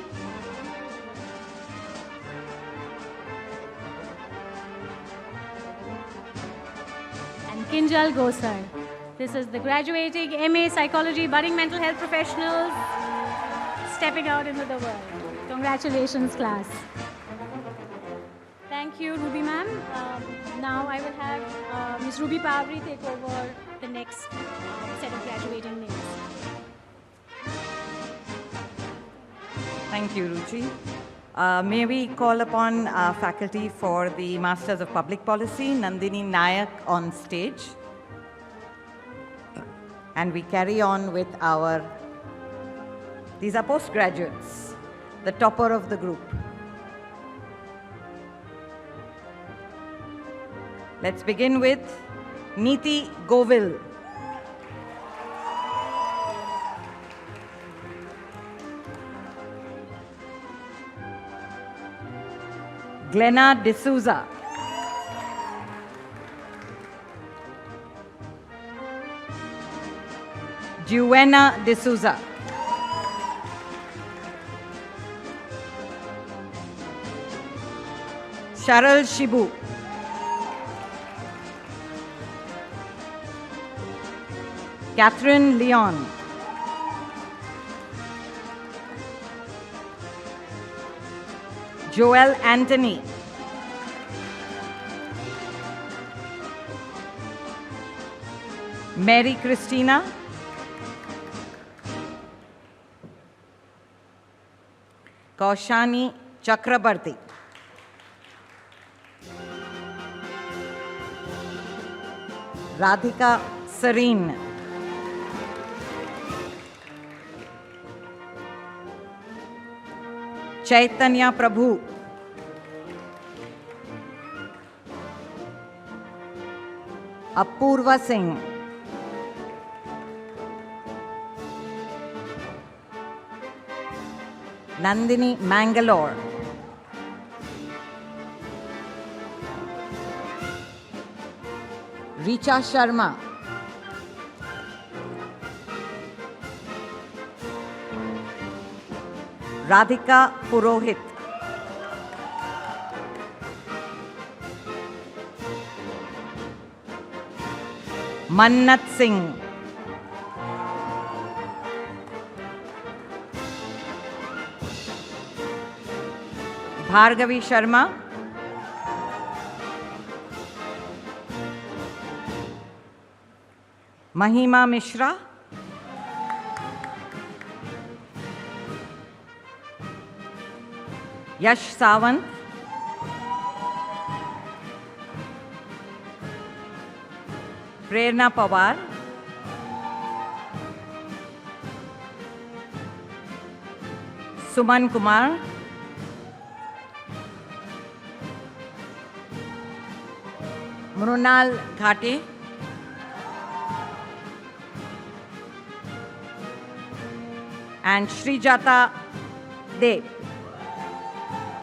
And Kinjal Gosar. This is the graduating MA Psychology budding mental health professionals stepping out into the world. Congratulations, class. Thank you, Ruby ma'am. Now I will have Ms. Ruby Pavri take over the next set of graduating names. Thank you, Ruchi. May we call upon faculty for the Masters of Public Policy, Nandini Nayak, on stage. And we carry on with these are postgraduates, the topper of the group. Let's begin with Neeti Govil. Glenna D'Souza. Juena D'Souza. Sharal Shibu. Catherine Leon. Joel Anthony. Mary Christina. Kaushani Chakrabarti. Radhika Serene. Chaitanya Prabhu. Apurva Singh. Nandini Mangalore. Richa Sharma. Radhika Purohit. Mannat Singh. Bhargavi Sharma. Mahima Mishra. Yash Sawant. Prerna Pawar. Suman Kumar. Mrunal Ghate. And Srijata Dev.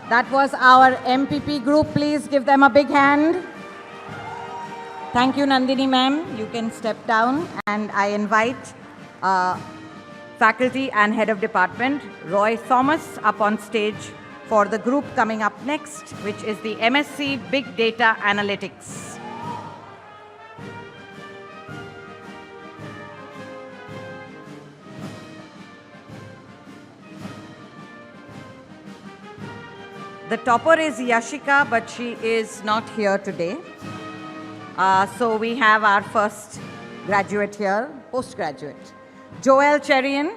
That was our MPP group. Please give them a big hand. Thank you, Nandini ma'am. You can step down. And I invite faculty and head of department, Roy Thomas, up on stage for the group coming up next, which is the MSc Big Data Analytics. The topper is Yashika, but she is not here today. So we have our first graduate here, postgraduate. Joel Cherian.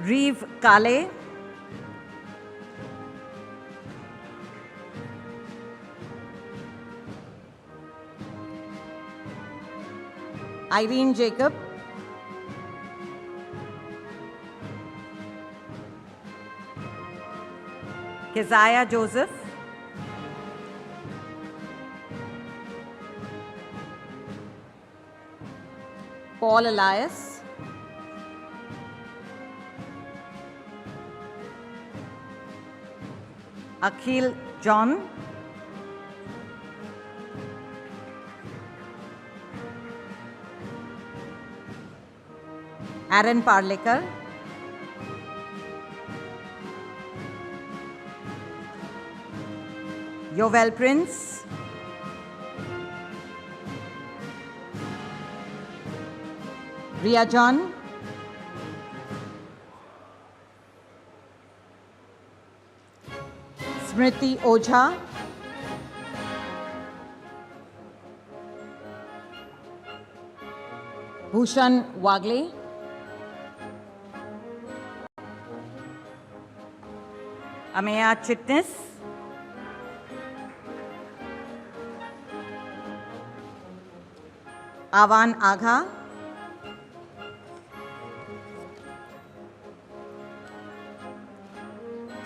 Reeve Kale. Irene Jacob. Keziah Joseph. Paul Elias. Akhil John. Aaron Parlekar. Yovel Prince. Ria John. Smriti Ojha. Bhushan Wagle. Ameya Chitnis. Avan Agha.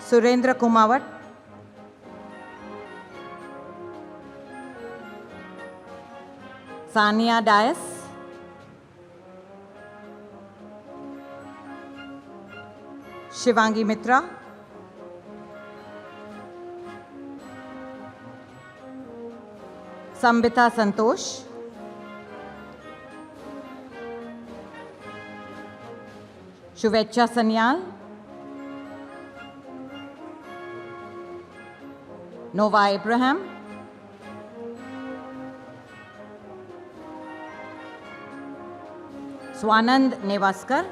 Surendra Kumawat. Sania Dias. Shivangi Mitra. Sambita Santosh. Shuvecha Sanyal. Nova Abraham. Swanand Nevaskar.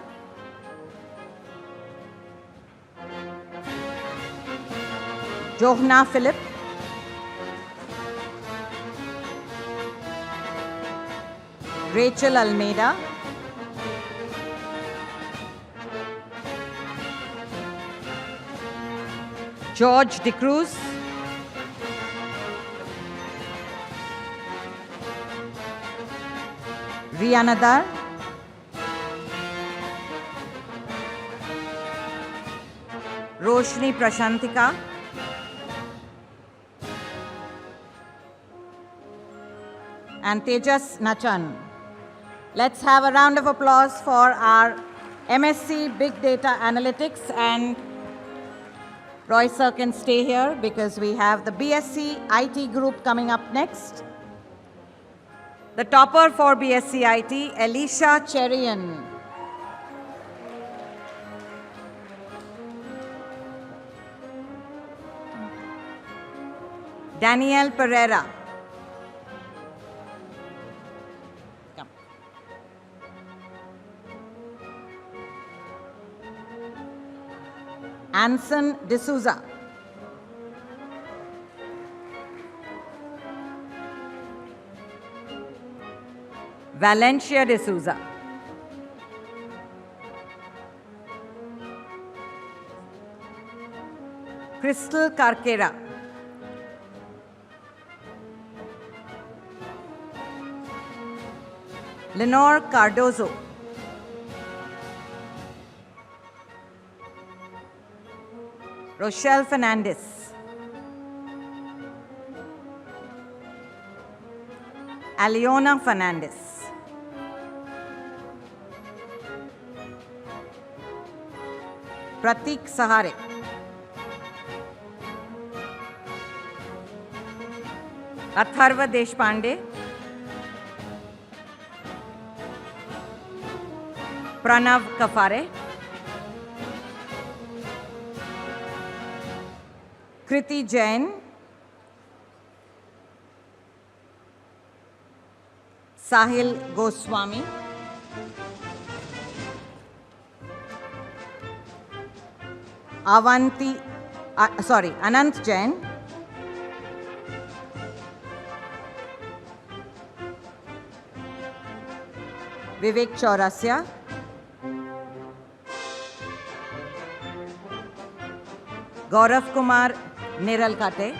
Johna Philip. Rachel Almeida. George De Cruz. Rianadar. Roshni Prashantika. And Tejas Nachan. Let's have a round of applause for our MSc Big Data Analytics, and Roy sir can stay here because we have the BSc IT group coming up next. The topper for BSc IT, Elisha Cherian. Daniel Pereira. Come. Anson D'Souza. Valencia D'Souza. Crystal Carquera. Lenore Cardozo. Rochelle Fernandez. Aliona Fernandez. Pratik Sahare. Atharva Deshpande. Pranav Kafare. Kriti Jain. Sahil Goswami. Anant Jain. Vivek Chaurasya. Gaurav Kumar Niral Kate.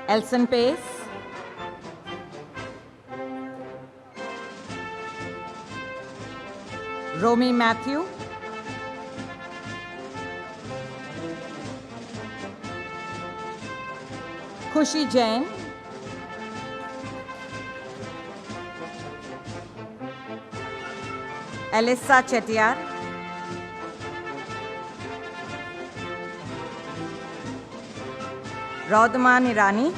Elson Pace. Romy Matthew. Khushi Jain. Alyssa Chettiar. Raudman Irani.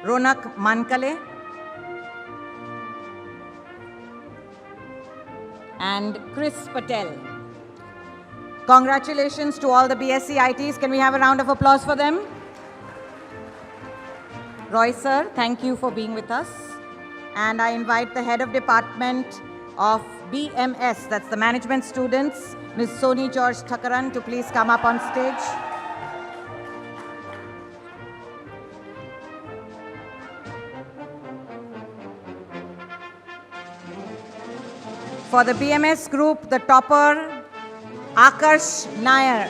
Ronak Mankale. And Chris Patel. Congratulations to all the BSc ITs. Can we have a round of applause for them? Roy sir, thank you for being with us. And I invite the head of department of BMS, that's the management students, Ms. Soni George Thakaran, to please come up on stage. For the BMS group, the topper, Akash Nair.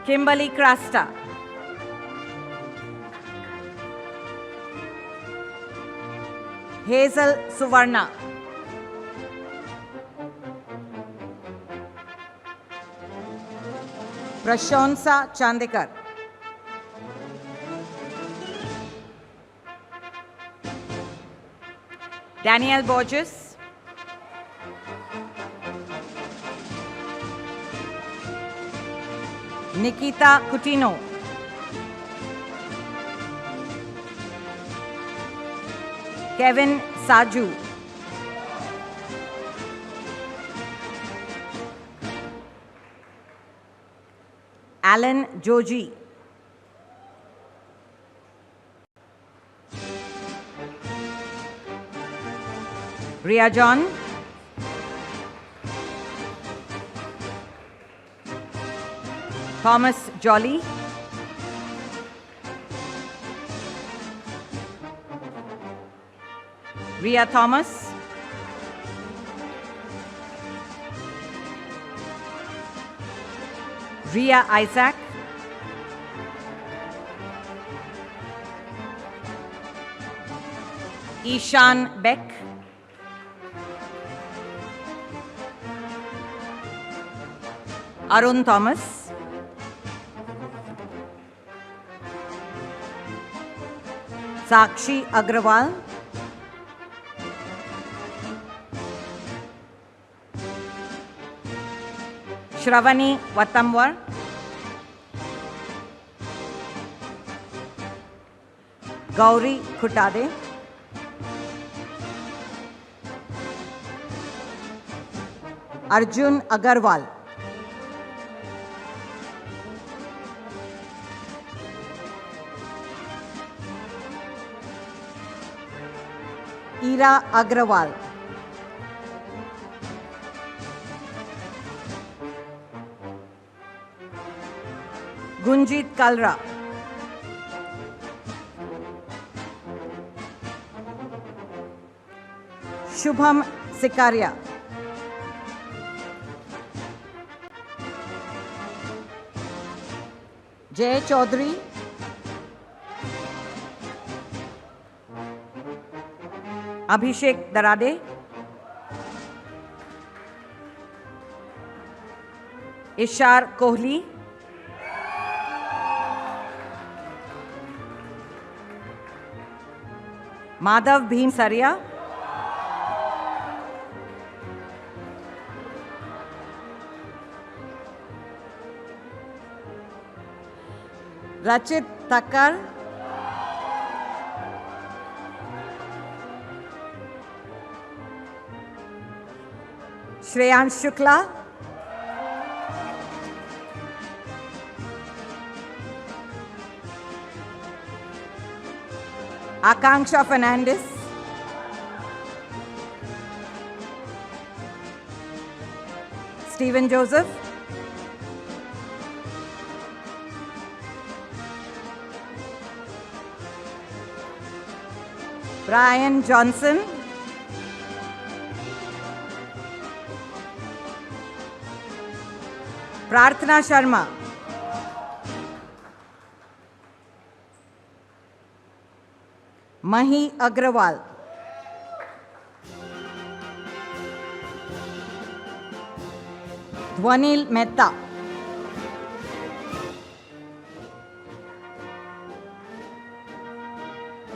Kimberly Krasta. Hazel Suvarna. Prashonsa Chandekar. Daniel Borges. Nikita Coutinho. Kevin Saju. Alan Joji. Ria John. Thomas Jolly. Ria Thomas. Ria Isaac. Ishan Beck. Arun Thomas. Sakshi Agrawal. Shravani Vatamwar. Gauri Khutade. Arjun Agarwal. Ira Agrawal. Gunjit Kalra. Shubham Sikaria. Jay Chaudhary. Abhishek Darade. Ishar Kohli. Madhav Bhim Saria. Rachit Thakkar. Shreyansh Shukla. Akanksha Fernandez. Stephen Joseph. Brian Johnson. Prarthana Sharma. Mahi Agrawal. Dhwanil Mehta.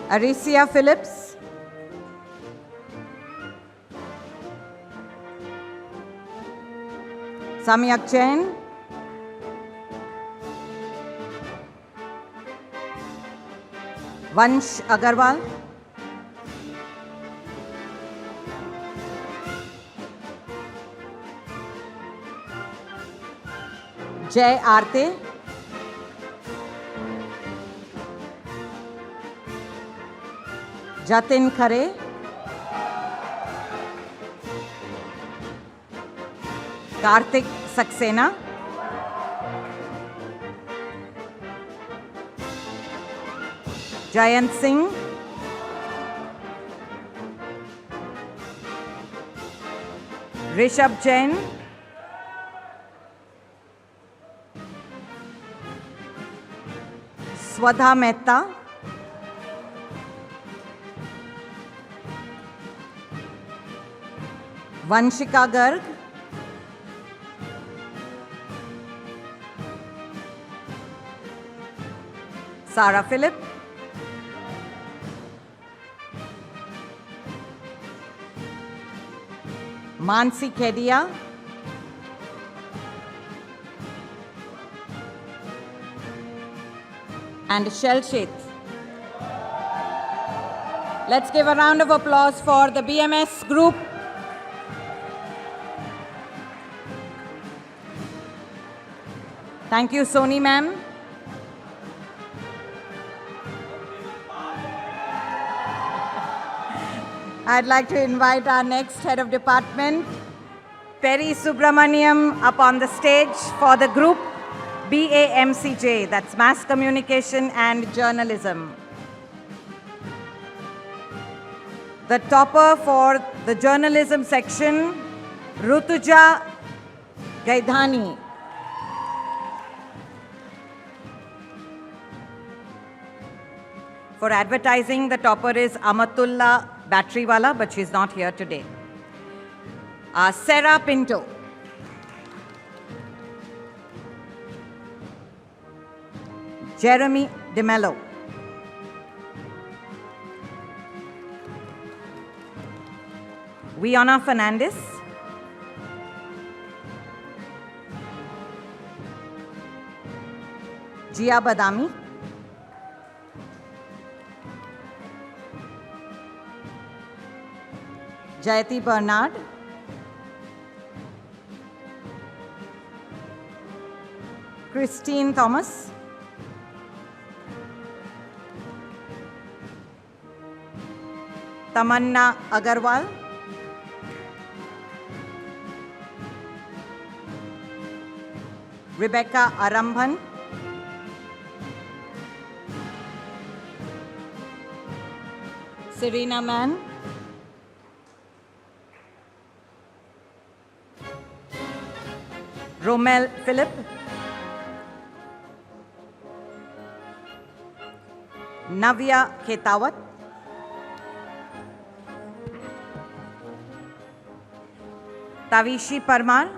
Aricia Phillips. Samyak Chen. Vansh Agarwal. Jay Aarte, Jatin Khare, Karthik Saxena, Jayant Singh, Rishabh Jain, Swadha Mehta, Vanshika Garg, Sarah Philip, Mansi Kedia, and Shell Sheth. Let's give a round of applause for the BMS group. Thank you, Soni ma'am. I'd like to invite our next head of department, Peri Subramaniam, up on the stage for the group BAMCJ, that's Mass Communication and Journalism. The topper for the journalism section, Rutuja Gaidhani. For advertising, the topper is Amatullah Batterywala, but she's not here today. Sarah Pinto. Jeremy DeMello. Viona Fernandez. Jia Badami. Jayati Bernard. Christine Thomas. Tamanna Agarwal. Rebecca Arambhan. Serena Mann. Romel Philip. Navya Ketawat. Tavishi Parmar.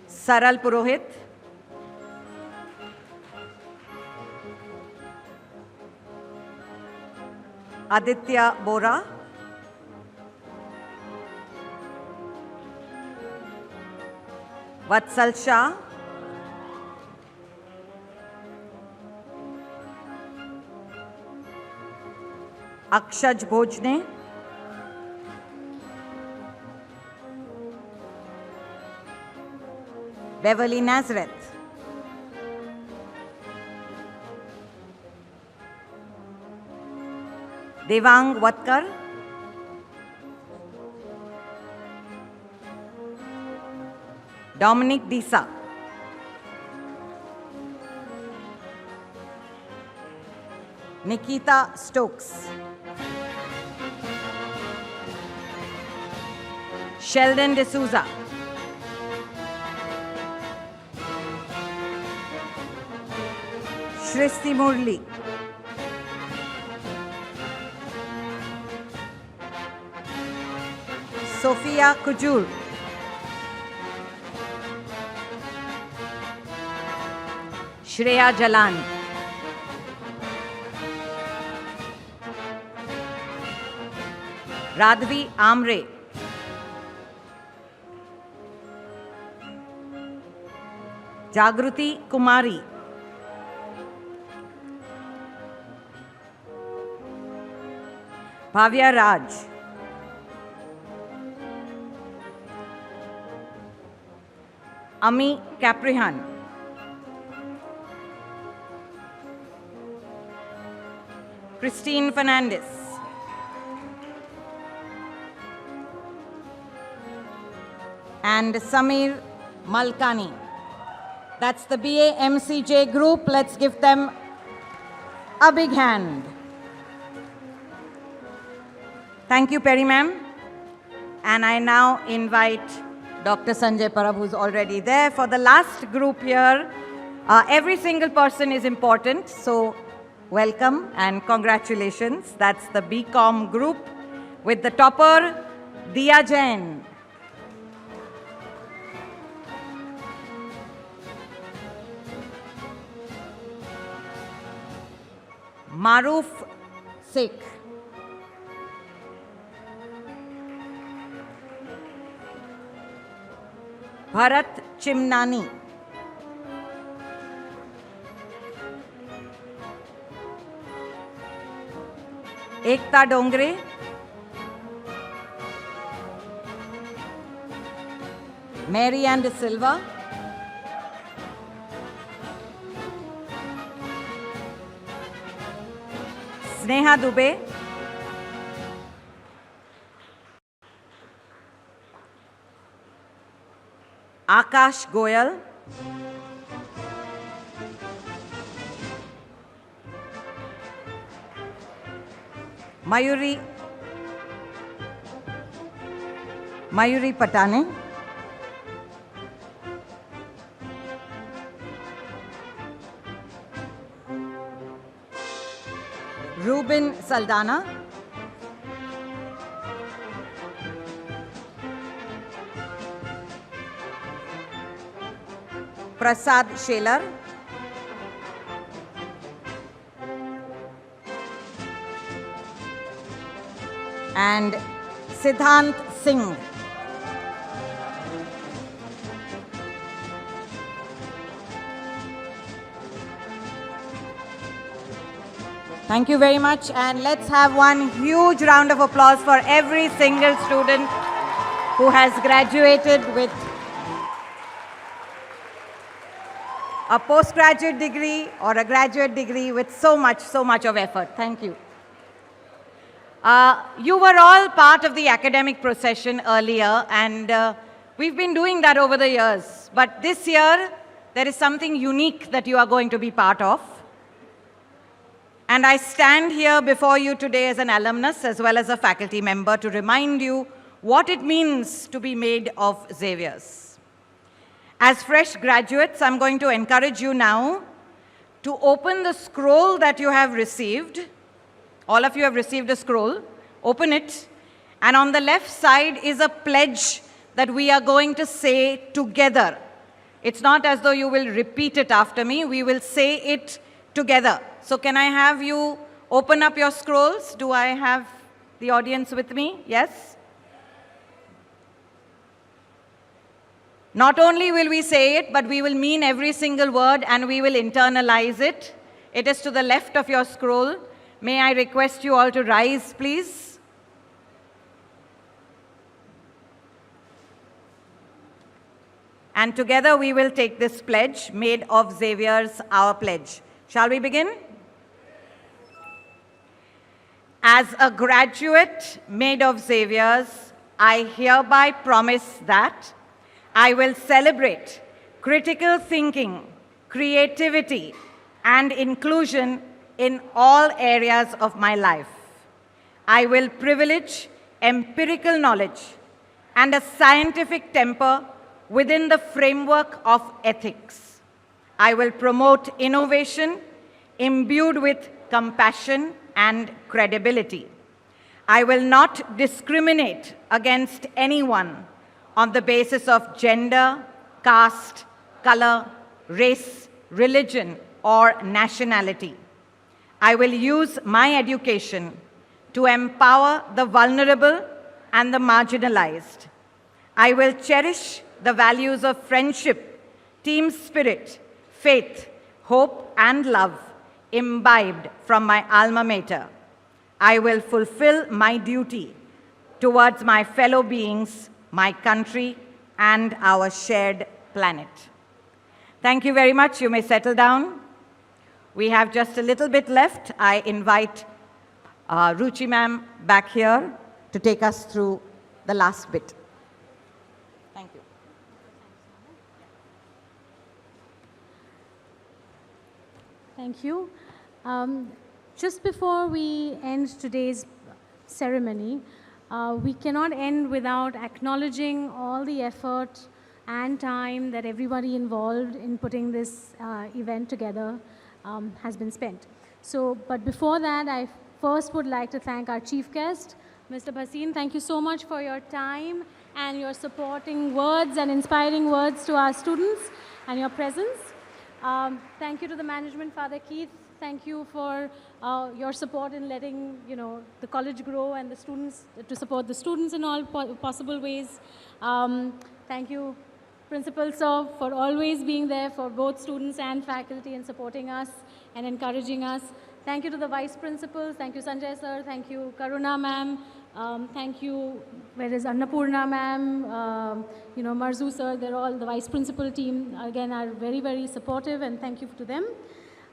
Saral Purohit. Aditya Bora. Vatsal Shah. Akshaj Bhojne. Beverly Nazareth. Devang Watkar. Dominic Disa. Nikita Stokes. Sheldon D'Souza. Shristi Murli. Sophia Kujur. Shreya Jalan. Radvi Amre. Jagruti Kumari. Bhavya Raj. Ami Caprihan. Christine Fernandez. And Samir Malkani. That's the BA MCJ group. Let's give them a big hand. Thank you, Perry ma'am. And I now invite Dr. Sanjay Parab, who's already there. For the last group here, every single person is important. So welcome and congratulations. That's the BCom group with the topper, Diya Jain. Maruf Sheikh. Bharat Chimnani. Ekta Dongre. Mary Ann De Silva. Sneha Dubey. Akash Goyal. Mayuri Patane. Ruben Saldana. Prasad Shelar. And Siddhant Singh. Thank you very much, and let's have one huge round of applause for every single student who has graduated with a postgraduate degree or a graduate degree with so much of effort. Thank you. You were all part of the academic procession earlier, and we've been doing that over the years. But this year, there is something unique that you are going to be part of. And I stand here before you today as an alumnus as well as a faculty member to remind you what it means to be made of Xaviers. As fresh graduates, I'm going to encourage you now to open the scroll that you have received. All of you have received a scroll. Open it. And on the left side is a pledge that we are going to say together. It's not as though you will repeat it after me. We will say it together. So can I have you open up your scrolls? Do I have the audience with me? Yes? Not only will we say it, but we will mean every single word and we will internalize it. It is to the left of your scroll. May I request you all to rise, please? And together we will take this pledge, made of Xavier's, our pledge. Shall we begin? As a graduate made of Xavier's, I hereby promise that I will celebrate critical thinking, creativity, and inclusion in all areas of my life. I will privilege empirical knowledge and a scientific temper within the framework of ethics. I will promote innovation imbued with compassion and credibility. I will not discriminate against anyone on the basis of gender, caste, color, race, religion, or nationality. I will use my education to empower the vulnerable and the marginalized. I will cherish the values of friendship, team spirit, faith, hope, and love imbibed from my alma mater. I will fulfill my duty towards my fellow beings, my country, and our shared planet. Thank you very much. You may settle down. We have just a little bit left. I invite Ruchi ma'am back here to take us through the last bit. Thank you. Thank you. Just before we end today's ceremony, we cannot end without acknowledging all the effort and time that everybody involved in putting this event together has been spent. But before that, I first would like to thank our chief guest, Mr. Bhasin. Thank you so much for your time and your supporting words and inspiring words to our students and your presence. Thank you to the management, Father Keith. Thank you for your support in letting the college grow and the students, to support the students in all possible ways. Thank you, Principal Sir, for always being there for both students and faculty and supporting us and encouraging us. Thank you to the Vice Principals. Thank you, Sanjay Sir. Thank you, Karuna Ma'am. Thank you, where is Annapurna Ma'am, Marzu Sir. They're all the Vice Principal team, again, are very, very supportive, and thank you to them.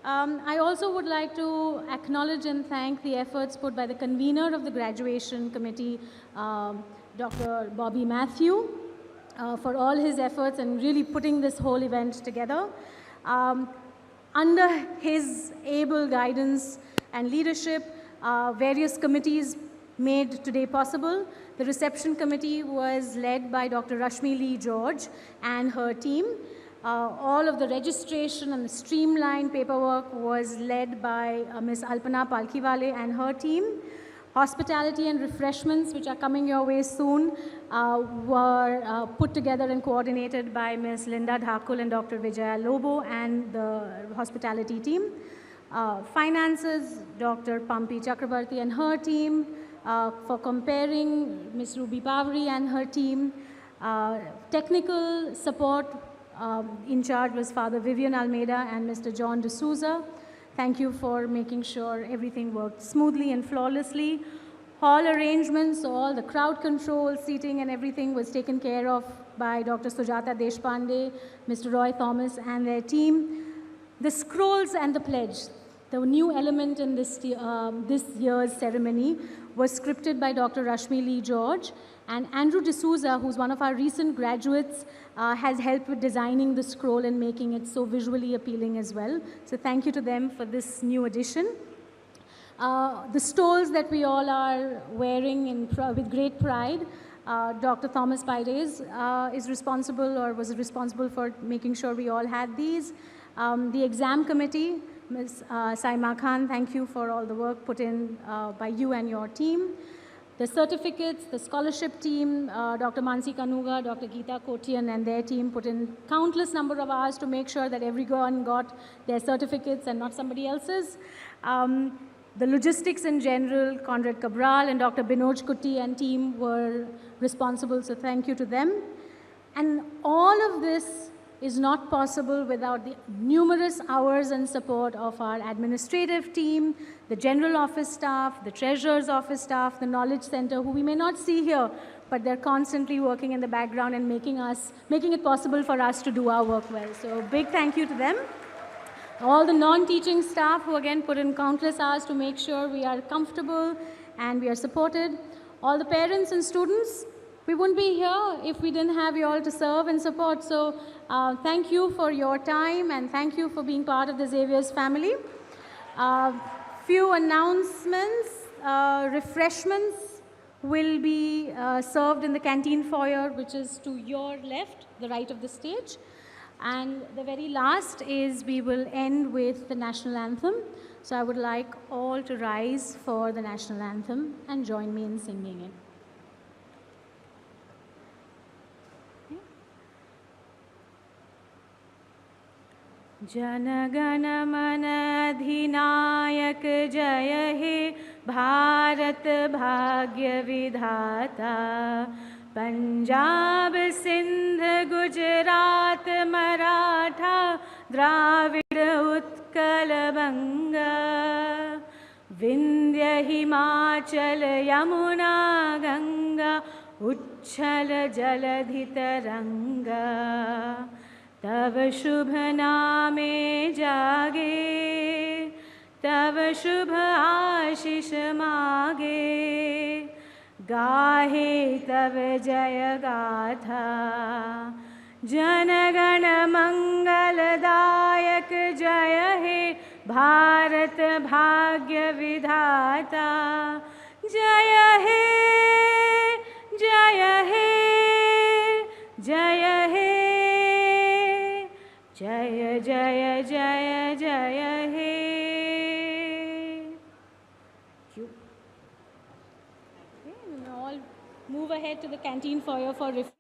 I also would like to acknowledge and thank the efforts put by the convener of the graduation committee, Dr. Bobby Matthew, for all his efforts and really putting this whole event together. Under his able guidance and leadership, various committees made today possible. The reception committee was led by Dr. Rashmi Lee George and her team. All of the registration and the streamlined paperwork was led by Ms. Alpana Palkhiwale and her team. Hospitality and refreshments, which are coming your way soon, were put together and coordinated by Ms. Linda Dhakul and Dr. Vijaya Lobo and the hospitality team. Finances, Dr. Pampi Chakrabarti and her team. For comparing, Ms. Ruby Pavri and her team. Technical support in charge was Father Vivian Almeida and Mr. John D'Souza. Thank you for making sure everything worked smoothly and flawlessly. Hall arrangements, all the crowd control, seating and everything was taken care of by Dr. Sujata Deshpande, Mr. Roy Thomas and their team. The scrolls and the pledge, the new element in this year's ceremony, was scripted by Dr. Rashmi Lee George, and Andrew D'Souza, who's one of our recent graduates, has helped with designing the scroll and making it so visually appealing as well. So thank you to them for this new addition. The stoles that we all are wearing with great pride, Dr. Thomas Pires is responsible or was responsible for making sure we all had these. The exam committee, Ms. Saima Khan, thank you for all the work put in by you and your team. The certificates, the scholarship team, Dr. Mansi Kanuga, Dr. Geeta Kotian and their team put in countless number of hours to make sure that everyone got their certificates and not somebody else's. The logistics in general, Conrad Cabral and Dr. Binoj Kutty and team were responsible, so thank you to them. And all of this is not possible without the numerous hours and support of our administrative team, the general office staff, the treasurer's office staff, the knowledge center, who we may not see here, but they're constantly working in the background and making it possible for us to do our work well. So big thank you to them. All the non-teaching staff who again put in countless hours to make sure we are comfortable and we are supported. All the parents and students, we wouldn't be here if we didn't have you all to serve and support. So thank you for your time and thank you for being part of the Xavier's family. Few announcements. Refreshments will be served in the canteen foyer, which is to your left, the right of the stage. And the very last is we will end with the national anthem. So I would like all to rise for the national anthem and join me in singing it. जनगण मन अधिनायक जय हे भारत भाग्य विधाता पंजाब सिंध गुजरात मराठा द्राविड़ उत्कल बंगा विंध्य हिमाचल यमुना गंगा उच्छल जलधि तरंगा तव शुभ नामे जागे, तव शुभ आशीष मागे, गाहे तव जय गाथा, जनगण मंगलदायक जय हे भारत भाग्य विधाता, जय हे जय हे जय हे, जय जय जय जय हे। All move ahead to the canteen foyer for refreshments.